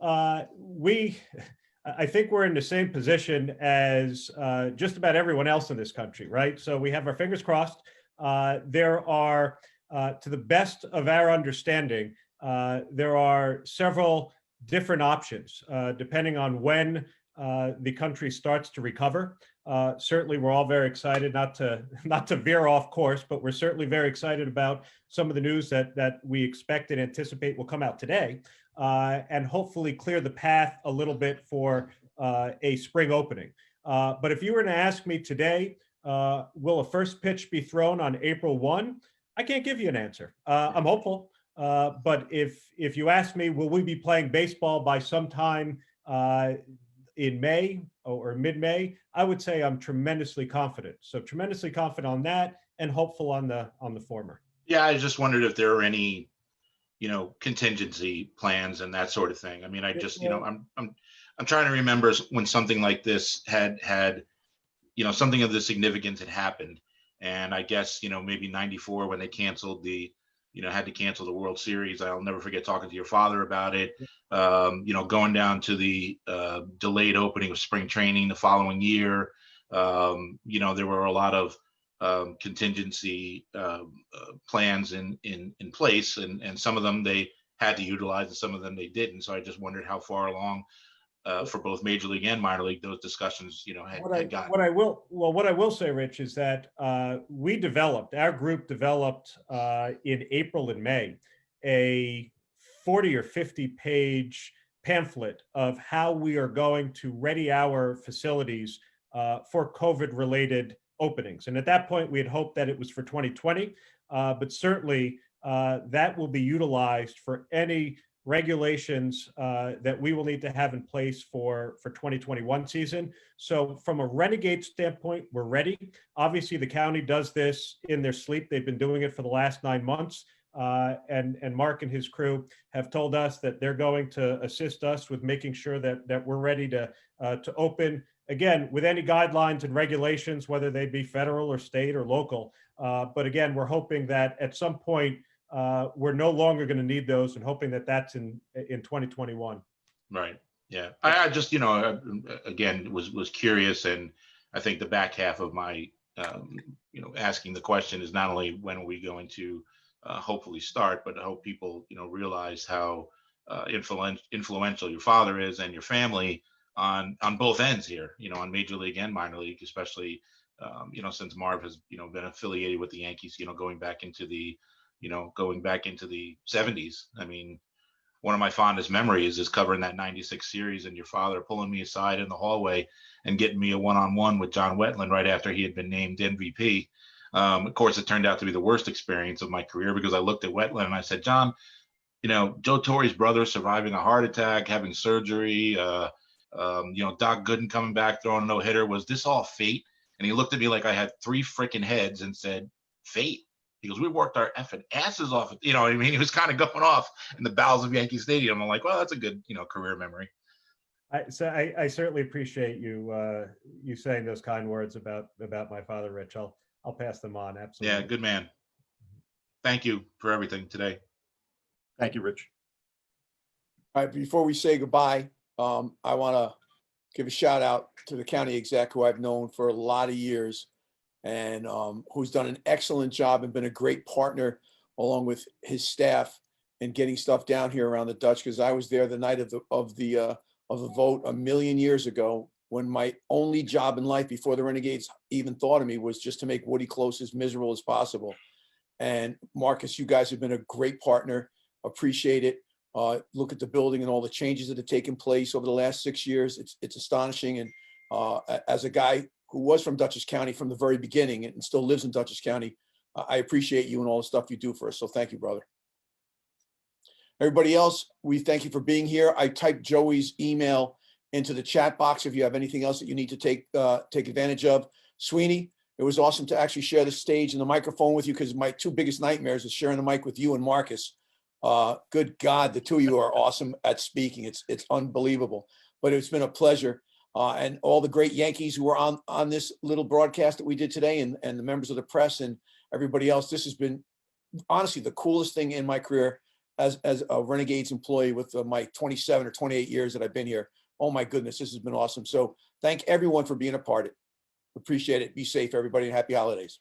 I think we're in the same position as just about everyone else in this country, right? So we have our fingers crossed. There are, to the best of our understanding, there are several different options depending on when the country starts to recover. Certainly, we're all very excited, not to veer off course, but we're certainly very excited about some of the news that we expect and anticipate will come out today, and hopefully clear the path a little bit for a spring opening. But if you were to ask me today, will a first pitch be thrown on April 1? I can't give you an answer. I'm hopeful, but if you ask me, will we be playing baseball by sometime in May or mid-May, I would say I'm tremendously confident. So tremendously confident on that, and hopeful on the former. Yeah, I just wondered if there are any, contingency plans and that sort of thing. I mean, I just, I'm trying to remember when something like this had, something of the significance had happened. And I guess, maybe 94 when they canceled had to cancel the World Series. I'll never forget talking to your father about it. Going down to the delayed opening of spring training the following year. There were a lot of contingency plans in place, and some of them they had to utilize, and some of them they didn't. So I just wondered how far along for both Major League and minor league those discussions had gotten. What I will say, Rich, is that our group developed in April and May a 40 or 50 page pamphlet of how we are going to ready our facilities for COVID related openings. And at that point, we had hoped that it was for 2020, but certainly that will be utilized for any regulations that we will need to have in place for 2021 season. So from a Renegade standpoint, we're ready. Obviously, the county does this in their sleep. They've been doing it for the last 9 months. And Mark and his crew have told us that they're going to assist us with making sure that we're ready to open, again, with any guidelines and regulations, whether they be federal or state or local. But again, we're hoping that at some point, we're no longer going to need those, and hoping that that's in 2021. Right. Yeah. I just, again, was curious. And I think the back half of my, asking the question is not only when are we going to hopefully start, but I hope people, realize how influential your father is and your family on both ends here, on Major League and minor league, especially, since Marv has, been affiliated with the Yankees, going back into the 70s. I mean, one of my fondest memories is covering that 96 series and your father pulling me aside in the hallway and getting me a one-on-one with John Wetland right after he had been named MVP. Of course, it turned out to be the worst experience of my career, because I looked at Wetland and I said, John, Joe Torre's brother surviving a heart attack, having surgery, Doc Gooden coming back, throwing a no-hitter. Was this all fate? And he looked at me like I had 3 freaking heads and said, fate? He goes, we worked our effing asses off. He was kind of going off in the bowels of Yankee Stadium. I'm like, well, that's a good, career memory. I certainly appreciate you saying those kind words about my father, Rich. I'll pass them on. Absolutely. Yeah, good man. Thank you for everything today. Thank you, Rich. All right, before we say goodbye, I want to give a shout out to the county exec who I've known for a lot of years, and who's done an excellent job and been a great partner along with his staff in getting stuff down here around the Dutch. Because I was there the night of the vote a million years ago, when my only job in life before the Renegades even thought of me was just to make Woody Close as miserable as possible. And Marcus, you guys have been a great partner. Appreciate it. Look at the building and all the changes that have taken place over the last 6 years. It's astonishing. And as a guy who was from Dutchess County from the very beginning and still lives in Dutchess County, I appreciate you and all the stuff you do for us. So thank you, brother. Everybody else, we thank you for being here. I typed Joey's email into the chat box if you have anything else that you need to take advantage of. Sweeny, it was awesome to actually share the stage and the microphone with you, because my 2 biggest nightmares is sharing the mic with you and Marcus. Good God, the 2 of you are awesome at speaking. It's unbelievable, but it's been a pleasure. And all the great Yankees who were on this little broadcast that we did today, and the members of the press and everybody else. This has been honestly the coolest thing in my career as a Renegades employee with my 27 or 28 years that I've been here. Oh my goodness, this has been awesome. So thank everyone for being a part of it. Appreciate it. Be safe, everybody, and happy holidays.